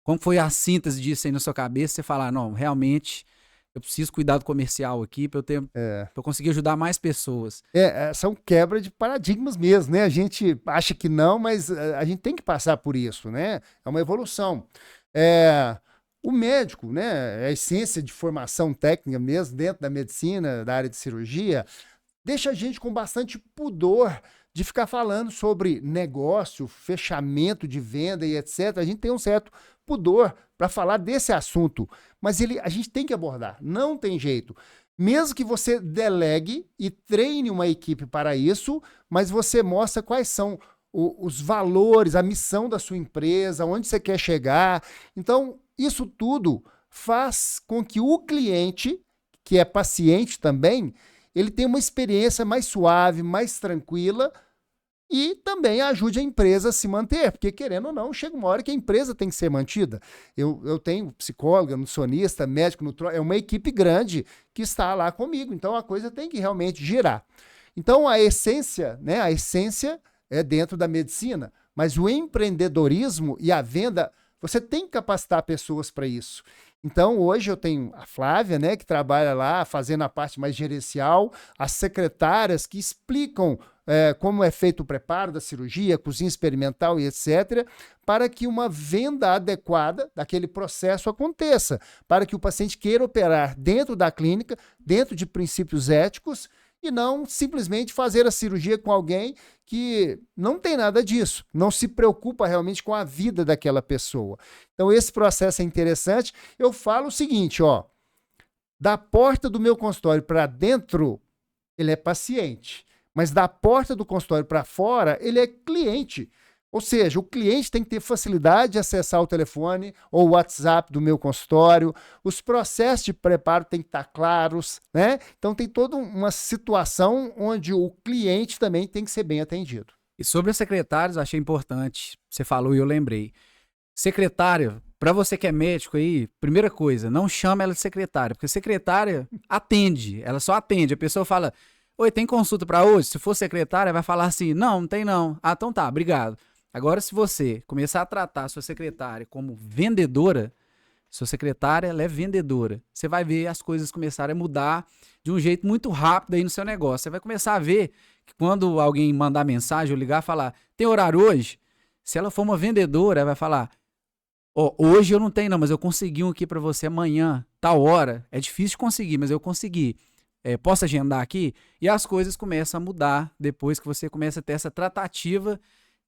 Speaker 1: Como foi a síntese disso aí na sua cabeça? Você falar: não, realmente eu preciso cuidar do comercial aqui para eu conseguir ajudar mais pessoas.
Speaker 2: São quebra de paradigmas mesmo, né? A gente acha que não, mas a gente tem que passar por isso, né? É uma evolução. O médico, né? A essência de formação técnica mesmo dentro da medicina, da área de cirurgia, deixa a gente com bastante pudor de ficar falando sobre negócio, fechamento de venda e etc. A gente tem um certo pudor para falar desse assunto, mas a gente tem que abordar, não tem jeito. Mesmo que você delegue e treine uma equipe para isso, mas você mostra quais são os valores, a missão da sua empresa, onde você quer chegar. Então, isso tudo faz com que o cliente, que é paciente também, ele tenha uma experiência mais suave, mais tranquila, e também ajude a empresa a se manter, porque, querendo ou não, chega uma hora que a empresa tem que ser mantida. Eu tenho psicóloga, nutricionista, médico, é uma equipe grande que está lá comigo, então a coisa tem que realmente girar. Então a essência, né, é dentro da medicina, mas o empreendedorismo e a venda, você tem que capacitar pessoas para isso. Então, hoje eu tenho a Flávia, né, que trabalha lá fazendo a parte mais gerencial, as secretárias que explicam como é feito o preparo da cirurgia, cozinha experimental e etc., para que uma venda adequada daquele processo aconteça, para que o paciente queira operar dentro da clínica, dentro de princípios éticos, e não simplesmente fazer a cirurgia com alguém que não tem nada disso, não se preocupa realmente com a vida daquela pessoa. Então, esse processo é interessante. Eu falo o seguinte, da porta do meu consultório para dentro, ele é paciente, mas da porta do consultório para fora, ele é cliente. Ou seja, o cliente tem que ter facilidade de acessar o telefone ou o WhatsApp do meu consultório, os processos de preparo têm que estar claros, né? Então tem toda uma situação onde o cliente também tem que ser bem atendido.
Speaker 1: E sobre as secretárias, eu achei importante, você falou e eu lembrei. Secretária, para você que é médico aí, primeira coisa, não chama ela de secretária, porque secretária atende, ela só atende. A pessoa fala: Oi, tem consulta para hoje? Se for secretária, vai falar assim, não tem não. Ah, então tá, obrigado. Agora, se você começar a tratar a sua secretária como vendedora, sua secretária, ela é vendedora. Você vai ver as coisas começarem a mudar de um jeito muito rápido aí no seu negócio. Você vai começar a ver que quando alguém mandar mensagem ou ligar, falar, tem horário hoje? Se ela for uma vendedora, ela vai falar, ó, hoje eu não tenho não, mas eu consegui um aqui para você amanhã, tal hora. É difícil de conseguir, mas eu consegui. Posso agendar aqui? E as coisas começam a mudar depois que você começa a ter essa tratativa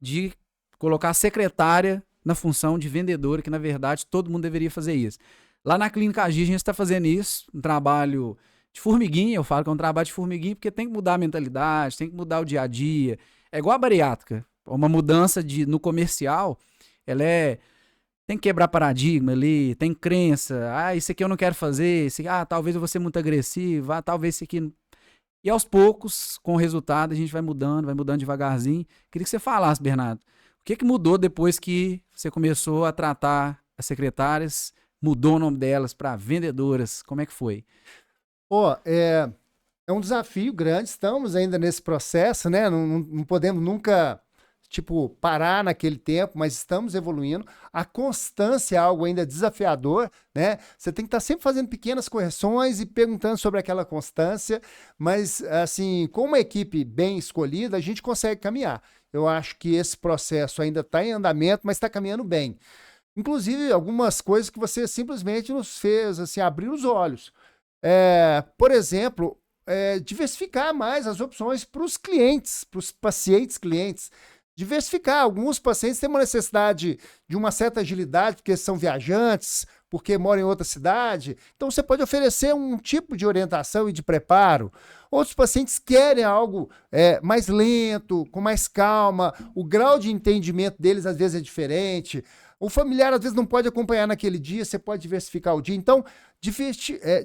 Speaker 1: de colocar a secretária na função de vendedora, que na verdade todo mundo deveria fazer isso. Lá na Clínica Agir a gente está fazendo isso, um trabalho de formiguinha, eu falo que é um trabalho de formiguinha, porque tem que mudar a mentalidade, tem que mudar o dia a dia. É igual a bariátrica, uma mudança no comercial, ela tem que quebrar paradigma ali, tem crença, isso aqui eu não quero fazer, talvez eu vou ser muito agressivo, talvez isso aqui... E aos poucos, com o resultado, a gente vai mudando devagarzinho. Queria que você falasse, Bernardo, o que mudou depois que você começou a tratar as secretárias, mudou o nome delas para vendedoras? Como é que foi?
Speaker 2: É um desafio grande, estamos ainda nesse processo, né? Não podemos nunca, parar naquele tempo, mas estamos evoluindo. A constância é algo ainda desafiador, né? Você tem que estar sempre fazendo pequenas correções e perguntando sobre aquela constância, mas, assim, com uma equipe bem escolhida, a gente consegue caminhar. Eu acho que esse processo ainda está em andamento, mas está caminhando bem. Inclusive, algumas coisas que você simplesmente nos fez assim, abrir os olhos. Por exemplo, diversificar mais as opções para os clientes, para os pacientes clientes. Diversificar. Alguns pacientes têm uma necessidade de uma certa agilidade, porque são viajantes, porque moram em outra cidade. Então, você pode oferecer um tipo de orientação e de preparo. Outros pacientes querem algo mais lento, com mais calma. O grau de entendimento deles, às vezes, é diferente. O familiar, às vezes, não pode acompanhar naquele dia, você pode diversificar o dia. Então,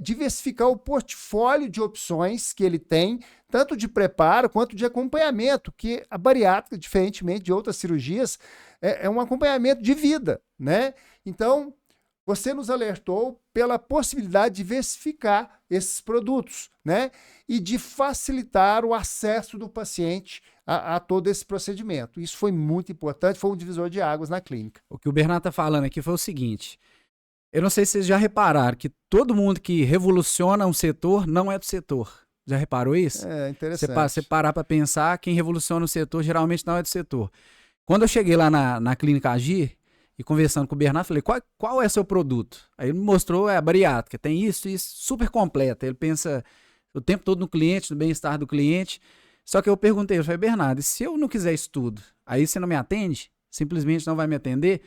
Speaker 2: diversificar o portfólio de opções que ele tem, tanto de preparo quanto de acompanhamento, que a bariátrica, diferentemente de outras cirurgias, é um acompanhamento de vida, né? Então, você nos alertou pela possibilidade de diversificar esses produtos, né? E de facilitar o acesso do paciente a todo esse procedimento. Isso foi muito importante, foi um divisor de águas na clínica.
Speaker 1: O que o Bernardo está falando aqui foi o seguinte, eu não sei se vocês já repararam que todo mundo que revoluciona um setor não é do setor. Já reparou isso?
Speaker 2: É interessante.
Speaker 1: Você parar para pensar, quem revoluciona o setor geralmente não é do setor. Quando eu cheguei lá na Clínica Agir, e conversando com o Bernardo, falei, qual é seu produto? Aí ele me mostrou, a bariátrica, tem isso, super completa. Ele pensa o tempo todo no cliente, no bem-estar do cliente. Só que eu perguntei, eu falei, Bernardo, e se eu não quiser isso tudo, aí você não me atende? Simplesmente não vai me atender?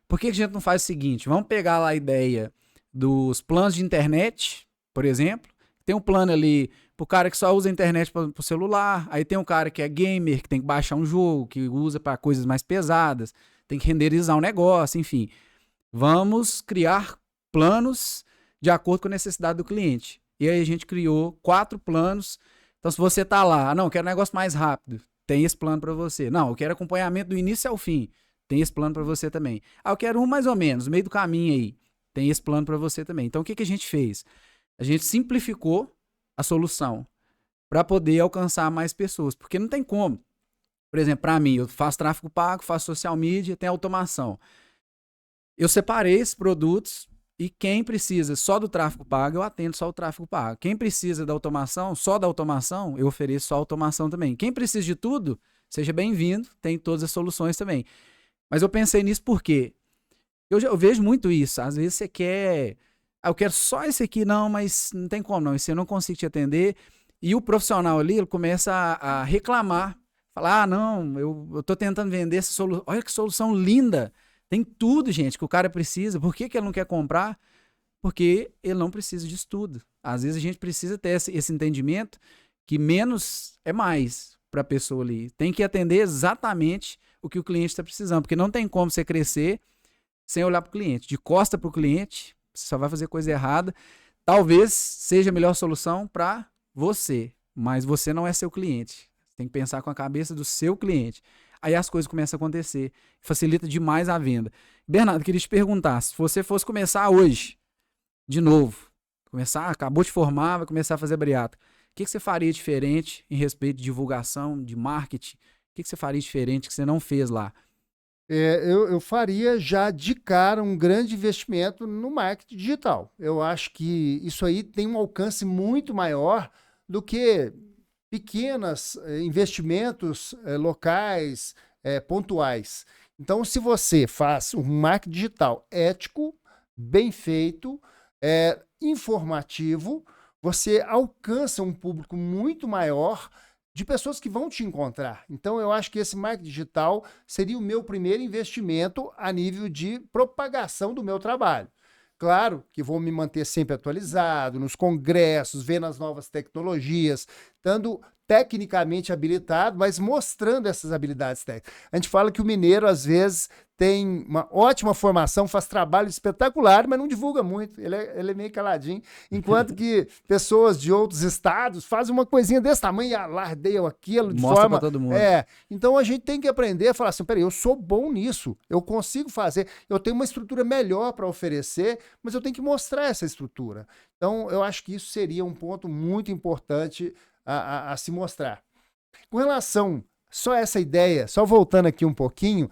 Speaker 1: Por que a gente não faz o seguinte? Vamos pegar lá a ideia dos planos de internet, por exemplo. Tem um plano ali pro cara que só usa a internet pro celular. Aí tem um cara que é gamer, que tem que baixar um jogo, que usa para coisas mais pesadas. Tem que renderizar um negócio, enfim. Vamos criar planos de acordo com a necessidade do cliente. E aí a gente criou 4 planos. Então, se você tá lá, não, eu quero um negócio mais rápido, tem esse plano para você. Não, eu quero acompanhamento do início ao fim, tem esse plano para você também. Eu quero um mais ou menos, no meio do caminho aí, tem esse plano para você também. Então, o que a gente fez? A gente simplificou a solução para poder alcançar mais pessoas, porque não tem como. Por exemplo, para mim, eu faço tráfego pago, faço social media, tem automação. Eu separei esses produtos e quem precisa só do tráfego pago, eu atendo só o tráfego pago. Quem precisa da automação, só da automação, eu ofereço só a automação também. Quem precisa de tudo, seja bem-vindo, tem todas as soluções também. Mas eu pensei nisso porque eu vejo muito isso. Às vezes você quer... eu quero só esse aqui, não, mas não tem como não, isso eu não consigo te atender. E o profissional ali, ele começa a reclamar. Falar, não, eu tô tentando vender essa solução. Olha que solução linda. Tem tudo, gente, que o cara precisa. Por que ele não quer comprar? Porque ele não precisa disso tudo. Às vezes a gente precisa ter esse entendimento que menos é mais para a pessoa ali. Tem que atender exatamente o que o cliente está precisando. Porque não tem como você crescer sem olhar para o cliente. De costa para o cliente, você só vai fazer coisa errada. Talvez seja a melhor solução para você, mas você não é seu cliente. Tem que pensar com a cabeça do seu cliente. Aí as coisas começam a acontecer. Facilita demais a venda. Bernardo, queria te perguntar, se você fosse começar hoje, de novo, acabou de formar, vai começar a fazer bariátrica, que você faria diferente em respeito de divulgação, de marketing? O que você faria diferente que você não fez lá?
Speaker 2: Eu faria já de cara um grande investimento no marketing digital. Eu acho que isso aí tem um alcance muito maior do que pequenos investimentos locais, pontuais. Então, se você faz um marketing digital ético, bem feito, informativo, você alcança um público muito maior de pessoas que vão te encontrar. Então, eu acho que esse marketing digital seria o meu primeiro investimento a nível de propagação do meu trabalho. Claro que vou me manter sempre atualizado, nos congressos, vendo as novas tecnologias, estando tecnicamente habilitado, mas mostrando essas habilidades técnicas. A gente fala que o mineiro, às vezes, tem uma ótima formação, faz trabalho espetacular, mas não divulga muito, ele é meio caladinho, enquanto que pessoas de outros estados fazem uma coisinha desse tamanho e alardeiam aquilo de
Speaker 1: Mostra
Speaker 2: forma...
Speaker 1: pra todo mundo.
Speaker 2: Então a gente tem que aprender a falar assim, peraí, eu sou bom nisso, eu consigo fazer, eu tenho uma estrutura melhor para oferecer, mas eu tenho que mostrar essa estrutura. Então eu acho que isso seria um ponto muito importante a se mostrar. Com relação só a essa ideia, só voltando aqui um pouquinho,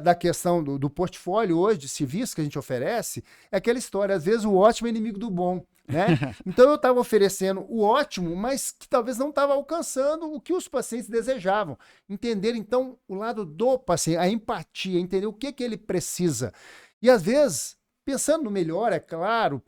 Speaker 2: da questão do portfólio hoje de serviços que a gente oferece, é aquela história, às vezes o ótimo é inimigo do bom, né? Então eu estava oferecendo o ótimo, mas que talvez não estava alcançando o que os pacientes desejavam. Entender, então, o lado do paciente, a empatia, entender o que ele precisa. E às vezes, pensando no melhor, é claro,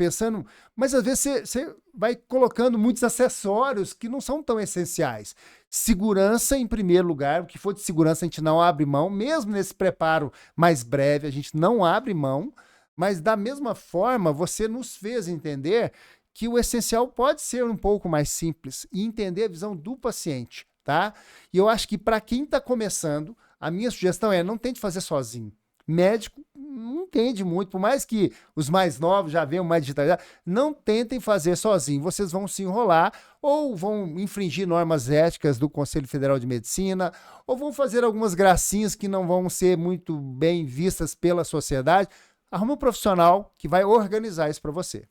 Speaker 2: mas às vezes você vai colocando muitos acessórios que não são tão essenciais. Segurança em primeiro lugar, o que for de segurança a gente não abre mão, mesmo nesse preparo mais breve, a gente não abre mão, mas da mesma forma você nos fez entender que o essencial pode ser um pouco mais simples e entender a visão do paciente, tá? E eu acho que para quem está começando, a minha sugestão é não tente fazer sozinho. Médico não entende muito, por mais que os mais novos já venham mais digitalizados, não tentem fazer sozinho, vocês vão se enrolar ou vão infringir normas éticas do Conselho Federal de Medicina ou vão fazer algumas gracinhas que não vão ser muito bem vistas pela sociedade. Arruma um profissional que vai organizar isso para você.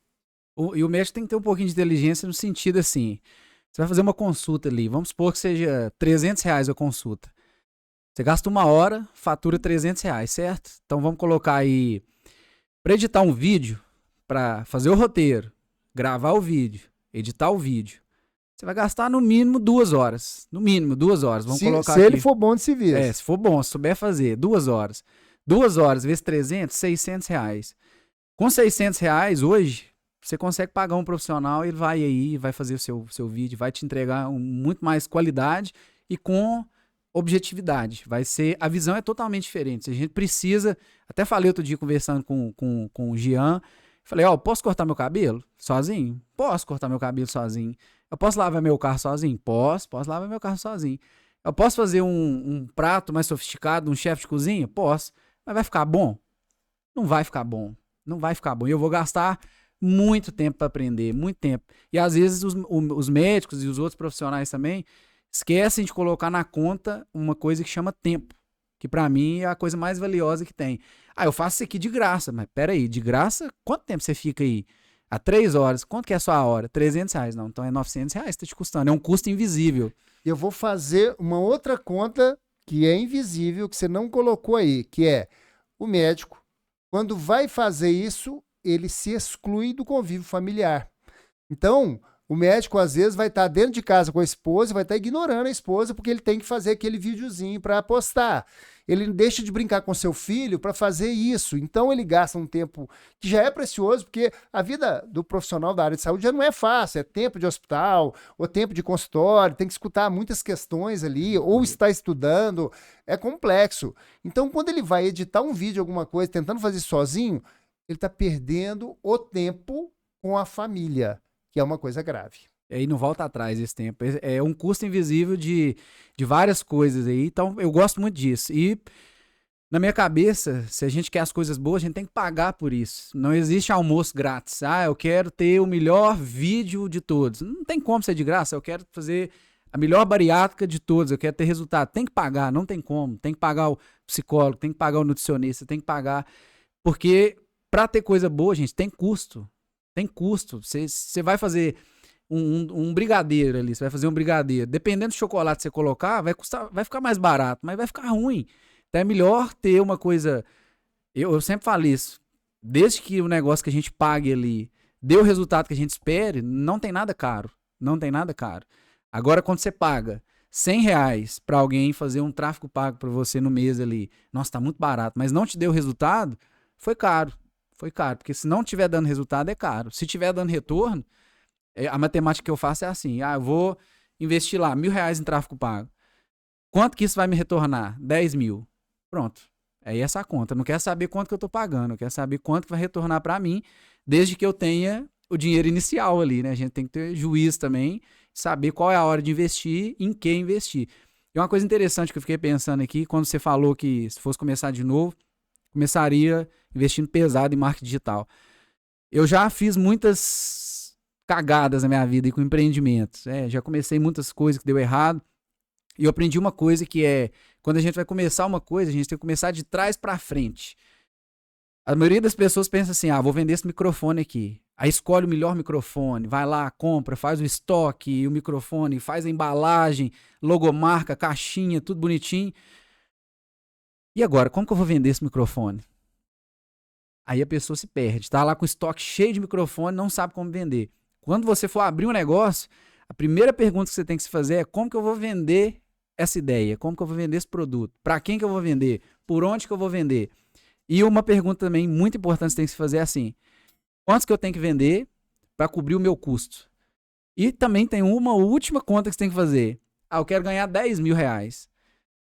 Speaker 1: E o médico tem que ter um pouquinho de inteligência no sentido assim, você vai fazer uma consulta ali, vamos supor que seja R$300 a consulta. Você gasta 1 hora, fatura R$300, certo? Então vamos colocar aí, para editar um vídeo, para fazer o roteiro, gravar o vídeo, editar o vídeo, você vai gastar no mínimo 2 horas. No mínimo 2 horas. Vamos colocar
Speaker 2: se
Speaker 1: aqui.
Speaker 2: ele for bom de serviço.
Speaker 1: Se for bom, se souber fazer, 2 horas. 2 horas vezes 300, R$600. Com R$600 hoje, você consegue pagar um profissional, ele vai aí, vai fazer o seu vídeo, vai te entregar muito mais qualidade e com objetividade. A visão é totalmente diferente. A gente precisa, até falei outro dia conversando com o Jean, falei, posso cortar meu cabelo sozinho? Posso cortar meu cabelo sozinho. Eu posso lavar meu carro sozinho? Posso lavar meu carro sozinho. Eu posso fazer um prato mais sofisticado, um chefe de cozinha? Posso. Mas vai ficar bom? Não vai ficar bom. Não vai ficar bom. E eu vou gastar muito tempo para aprender, muito tempo. E às vezes os médicos e os outros profissionais também esquecem de colocar na conta uma coisa que chama tempo, que para mim é a coisa mais valiosa que tem. Eu faço isso aqui de graça, mas peraí, de graça, quanto tempo você fica aí? 3 horas, quanto que é a sua hora? R$300, não, então é R$900 que tá te custando, é um custo invisível.
Speaker 2: Eu vou fazer uma outra conta que é invisível, que você não colocou aí, que é o médico, quando vai fazer isso, ele se exclui do convívio familiar. Então, o médico, às vezes, vai estar dentro de casa com a esposa, vai estar ignorando a esposa porque ele tem que fazer aquele videozinho para postar. Ele deixa de brincar com seu filho para fazer isso. Então, ele gasta um tempo que já é precioso, porque a vida do profissional da área de saúde já não é fácil. É tempo de hospital, ou tempo de consultório, tem que escutar muitas questões ali, ou está estudando. É complexo. Então, quando ele vai editar um vídeo, alguma coisa, tentando fazer sozinho, ele está perdendo o tempo com a família, que é uma coisa grave.
Speaker 1: E não volta atrás esse tempo. É um custo invisível de várias coisas aí. Então, eu gosto muito disso. E, na minha cabeça, se a gente quer as coisas boas, a gente tem que pagar por isso. Não existe almoço grátis. Eu quero ter o melhor vídeo de todos. Não tem como ser de graça. Eu quero fazer a melhor bariátrica de todos. Eu quero ter resultado. Tem que pagar. Não tem como. Tem que pagar o psicólogo, tem que pagar o nutricionista, tem que pagar. Porque, para ter coisa boa, gente, tem custo. Tem custo. Você vai fazer um brigadeiro ali, você vai fazer um brigadeiro. Dependendo do chocolate que você colocar, vai ficar mais barato, mas vai ficar ruim. Então é melhor ter uma coisa. Eu sempre falo isso. Desde que o negócio que a gente pague ali dê o resultado que a gente espere, não tem nada caro. Não tem nada caro. Agora, quando você paga R$ 100 para alguém fazer um tráfego pago para você no mês ali, nossa, tá muito barato, mas não te deu o resultado, foi caro. Foi caro, porque se não tiver dando resultado, é caro. Se tiver dando retorno, a matemática que eu faço é assim, eu vou investir lá R$ 1.000 em tráfego pago. Quanto que isso vai me retornar? 10 mil. Pronto. É essa a conta. Eu não quero saber quanto que eu tô pagando, eu quero saber quanto que vai retornar para mim, desde que eu tenha o dinheiro inicial ali, né? A gente tem que ter juízo também, saber qual é a hora de investir, em que investir. E uma coisa interessante que eu fiquei pensando aqui, quando você falou que se fosse começar de novo, começaria investindo pesado em marketing digital. Eu já fiz muitas cagadas na minha vida e com empreendimentos. Já comecei muitas coisas que deu errado. E eu aprendi uma coisa que é, quando a gente vai começar uma coisa, a gente tem que começar de trás para frente. A maioria das pessoas pensa assim, vou vender esse microfone aqui. Aí escolhe o melhor microfone, vai lá, compra, faz o estoque, o microfone, faz a embalagem, logomarca, caixinha, tudo bonitinho. E agora, como que eu vou vender esse microfone? Aí a pessoa se perde. Tá lá com o estoque cheio de microfone, não sabe como vender. Quando você for abrir um negócio, a primeira pergunta que você tem que se fazer é como que eu vou vender essa ideia? Como que eu vou vender esse produto? Para quem que eu vou vender? Por onde que eu vou vender? E uma pergunta também muito importante que você tem que se fazer é assim, quantos que eu tenho que vender para cobrir o meu custo? E também tem uma última conta que você tem que fazer. Eu quero ganhar R$ 10.000.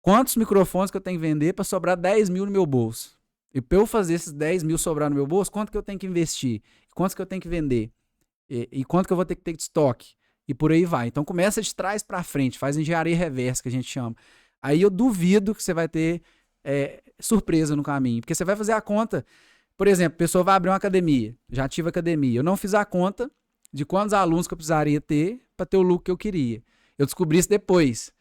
Speaker 1: Quantos microfones que eu tenho que vender para sobrar 10 mil no meu bolso? E para eu fazer esses 10 mil sobrar no meu bolso, quanto que eu tenho que investir? Quantos que eu tenho que vender? E quanto que eu vou ter que ter de estoque? E por aí vai. Então começa de trás para frente, faz engenharia reversa, que a gente chama. Aí eu duvido que você vai ter surpresa no caminho, porque você vai fazer a conta. Por exemplo, a pessoa vai abrir uma academia, já tive academia. Eu não fiz a conta de quantos alunos que eu precisaria ter para ter o lucro que eu queria. Eu descobri isso depois.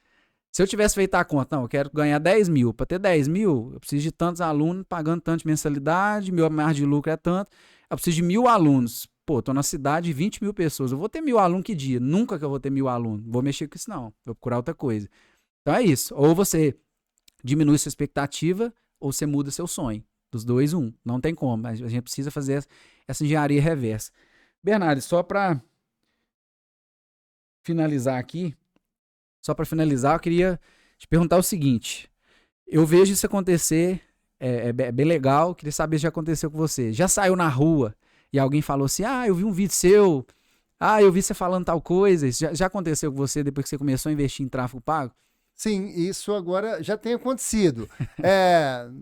Speaker 1: Se eu tivesse feito a conta, eu quero ganhar 10 mil. Para ter 10 mil, eu preciso de tantos alunos pagando tanto de mensalidade, meu margem de lucro é tanto. Eu preciso de 1.000 alunos. Pô, tô na cidade de 20 mil pessoas. Eu vou ter 1.000 alunos que dia? Nunca que eu vou ter 1.000 alunos. Vou mexer com isso, não. Vou procurar outra coisa. Então é isso. Ou você diminui sua expectativa, ou você muda seu sonho. Dos dois, um. Não tem como. A gente precisa fazer essa engenharia reversa. Bernardo, só para finalizar aqui, eu queria te perguntar o seguinte. Eu vejo isso acontecer, é bem legal, queria saber se já aconteceu com você. Já saiu na rua e alguém falou assim, eu vi um vídeo seu, eu vi você falando tal coisa. Isso já aconteceu com você depois que você começou a investir em tráfego pago?
Speaker 2: Sim, isso agora já tem acontecido.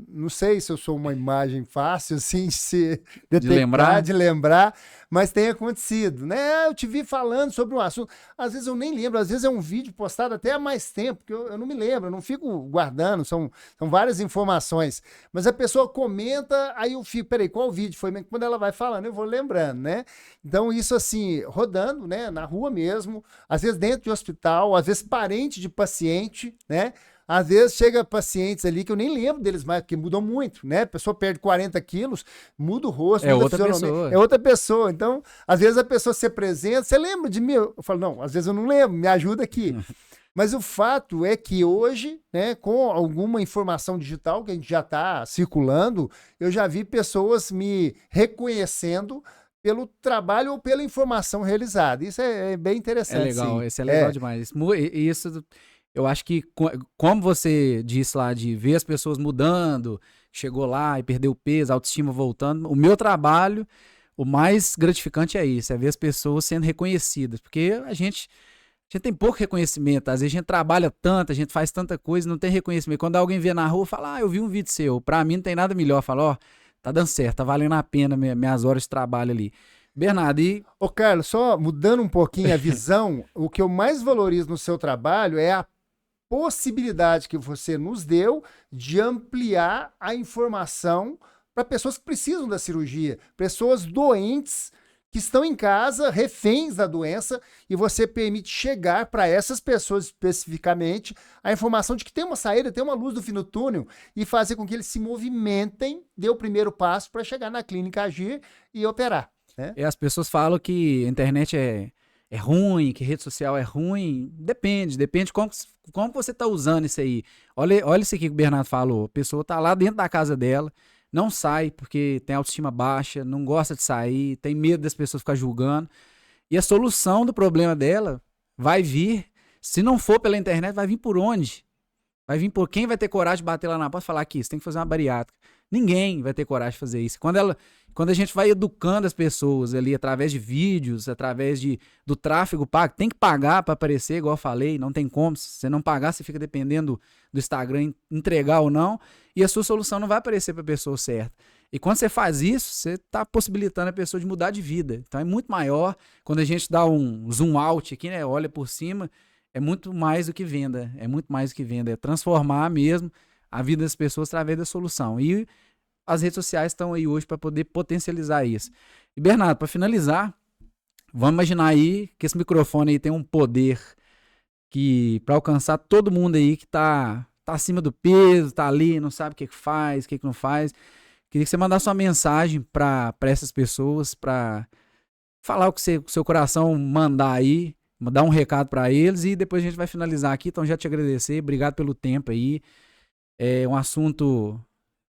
Speaker 2: Não sei se eu sou uma imagem fácil assim de se detectar, de lembrar, mas tem acontecido, né? Eu te vi falando sobre um assunto, às vezes eu nem lembro, às vezes é um vídeo postado até há mais tempo, que eu não me lembro, eu não fico guardando, são várias informações, mas a pessoa comenta, aí eu fico, peraí, qual vídeo foi? Quando ela vai falando, eu vou lembrando, né? Então isso assim, rodando, né, na rua mesmo, às vezes dentro de hospital, às vezes parente de paciente, né? Às vezes chega pacientes ali que eu nem lembro deles mais, porque mudam muito, né? A pessoa perde 40 quilos, muda o rosto, muda
Speaker 1: outra pessoa.
Speaker 2: É outra pessoa. Então, às vezes a pessoa se apresenta, você lembra de mim? Eu falo, não, às vezes eu não lembro, me ajuda aqui. Mas o fato é que hoje, né, com alguma informação digital que a gente já está circulando, eu já vi pessoas me reconhecendo pelo trabalho ou pela informação realizada. Isso é bem interessante.
Speaker 1: É legal,
Speaker 2: sim.
Speaker 1: Isso é legal demais. Isso, eu acho que, como você disse lá, de ver as pessoas mudando, chegou lá e perdeu peso, a autoestima voltando, o meu trabalho, o mais gratificante é isso, é ver as pessoas sendo reconhecidas, porque a gente tem pouco reconhecimento, às vezes a gente trabalha tanto, a gente faz tanta coisa, não tem reconhecimento. Quando alguém vê na rua, fala, eu vi um vídeo seu, pra mim não tem nada melhor, fala, tá dando certo, tá valendo a pena minhas horas de trabalho ali. Bernardo,
Speaker 2: Ô Carlos, só mudando um pouquinho a visão, o que eu mais valorizo no seu trabalho é a possibilidade que você nos deu de ampliar a informação para pessoas que precisam da cirurgia, pessoas doentes que estão em casa, reféns da doença, e você permite chegar para essas pessoas especificamente a informação de que tem uma saída, tem uma luz do fim do túnel, e fazer com que eles se movimentem, dê o primeiro passo para chegar na clínica Agir e operar. Né?
Speaker 1: E as pessoas falam que a internet é é ruim, que rede social é ruim. Depende como você tá usando isso aí. Olha isso aqui que o Bernardo falou. A pessoa tá lá dentro da casa dela, não sai porque tem autoestima baixa, não gosta de sair, tem medo das pessoas ficar julgando. E a solução do problema dela vai vir, se não for pela internet, vai vir por onde? Vai vir por quem vai ter coragem de bater lá na porta e falar aqui, você tem que fazer uma bariátrica. Ninguém vai ter coragem de fazer isso. Quando a gente vai educando as pessoas ali através de vídeos, através do tráfego pago, tem que pagar para aparecer, igual eu falei, não tem como. Se você não pagar, você fica dependendo do Instagram entregar ou não, e a sua solução não vai aparecer para a pessoa certa. E quando você faz isso, você está possibilitando a pessoa de mudar de vida. Então é muito maior. Quando a gente dá um zoom out aqui, né, olha por cima, é muito mais do que venda. É muito mais do que venda. É transformar mesmo a vida das pessoas através da solução. E as redes sociais estão aí hoje para poder potencializar isso. E Bernardo, para finalizar, vamos imaginar aí que esse microfone aí tem um poder que para alcançar todo mundo aí que tá acima do peso, tá ali, não sabe o que faz, o que não faz. Queria que você mandasse uma mensagem para essas pessoas, para falar o que o seu coração mandar aí, mandar um recado para eles e depois a gente vai finalizar aqui. Então já te agradecer, obrigado pelo tempo aí. É um assunto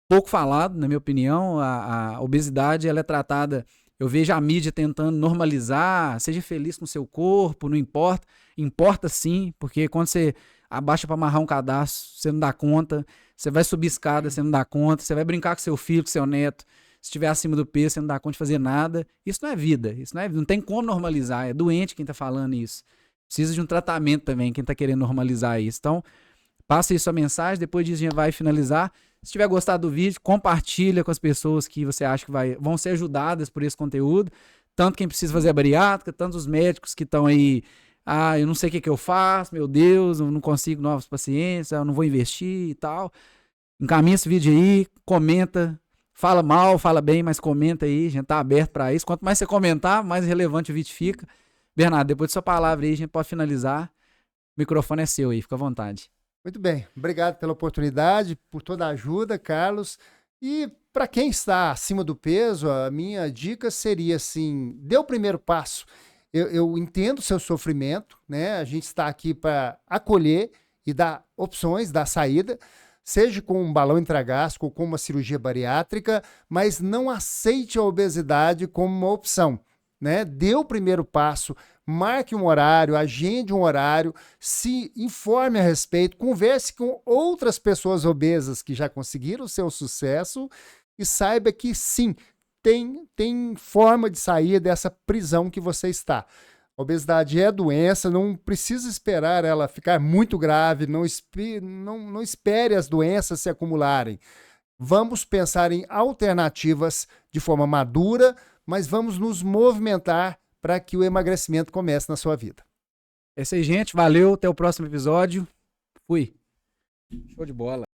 Speaker 1: pouco falado, na minha opinião. A obesidade ela é tratada, eu vejo a mídia tentando normalizar, seja feliz com o seu corpo, não importa. Importa sim, porque quando você abaixa para amarrar um cadastro, você não dá conta. Você vai subir escada, você não dá conta. Você vai brincar com seu filho, com seu neto. Se estiver acima do peso, você não dá conta de fazer nada. Isso não é vida. Não tem como normalizar. É doente quem está falando isso. Precisa de um tratamento também, quem está querendo normalizar isso. Então, passa aí sua mensagem. Depois disso, a gente vai finalizar. Se tiver gostado do vídeo, compartilha com as pessoas que você acha que vão ser ajudadas por esse conteúdo. Tanto quem precisa fazer a bariátrica, tanto os médicos que estão aí. Eu não sei o que eu faço, meu Deus, eu não consigo novos pacientes, eu não vou investir e tal. Encaminha esse vídeo aí, comenta, fala mal, fala bem, mas comenta aí, a gente tá aberto para isso. Quanto mais você comentar, mais relevante o vídeo fica. Bernardo, depois de sua palavra aí, a gente pode finalizar. O microfone é seu aí, fica à vontade.
Speaker 2: Muito bem, obrigado pela oportunidade, por toda a ajuda, Carlos. E para quem está acima do peso, a minha dica seria assim, dê o primeiro passo. Eu entendo o seu sofrimento, né? A gente está aqui para acolher e dar opções, dar saída, seja com um balão intragástrico ou com uma cirurgia bariátrica, mas não aceite a obesidade como uma opção, né? Dê o primeiro passo, marque um horário, agende um horário, se informe a respeito, converse com outras pessoas obesas que já conseguiram o seu sucesso e saiba que sim, tem forma de sair dessa prisão que você está. A obesidade é doença, não precisa esperar ela ficar muito grave, não espere as doenças se acumularem. Vamos pensar em alternativas de forma madura, mas vamos nos movimentar para que o emagrecimento comece na sua vida.
Speaker 1: É isso aí, gente. Valeu. Até o próximo episódio. Fui. Show de bola.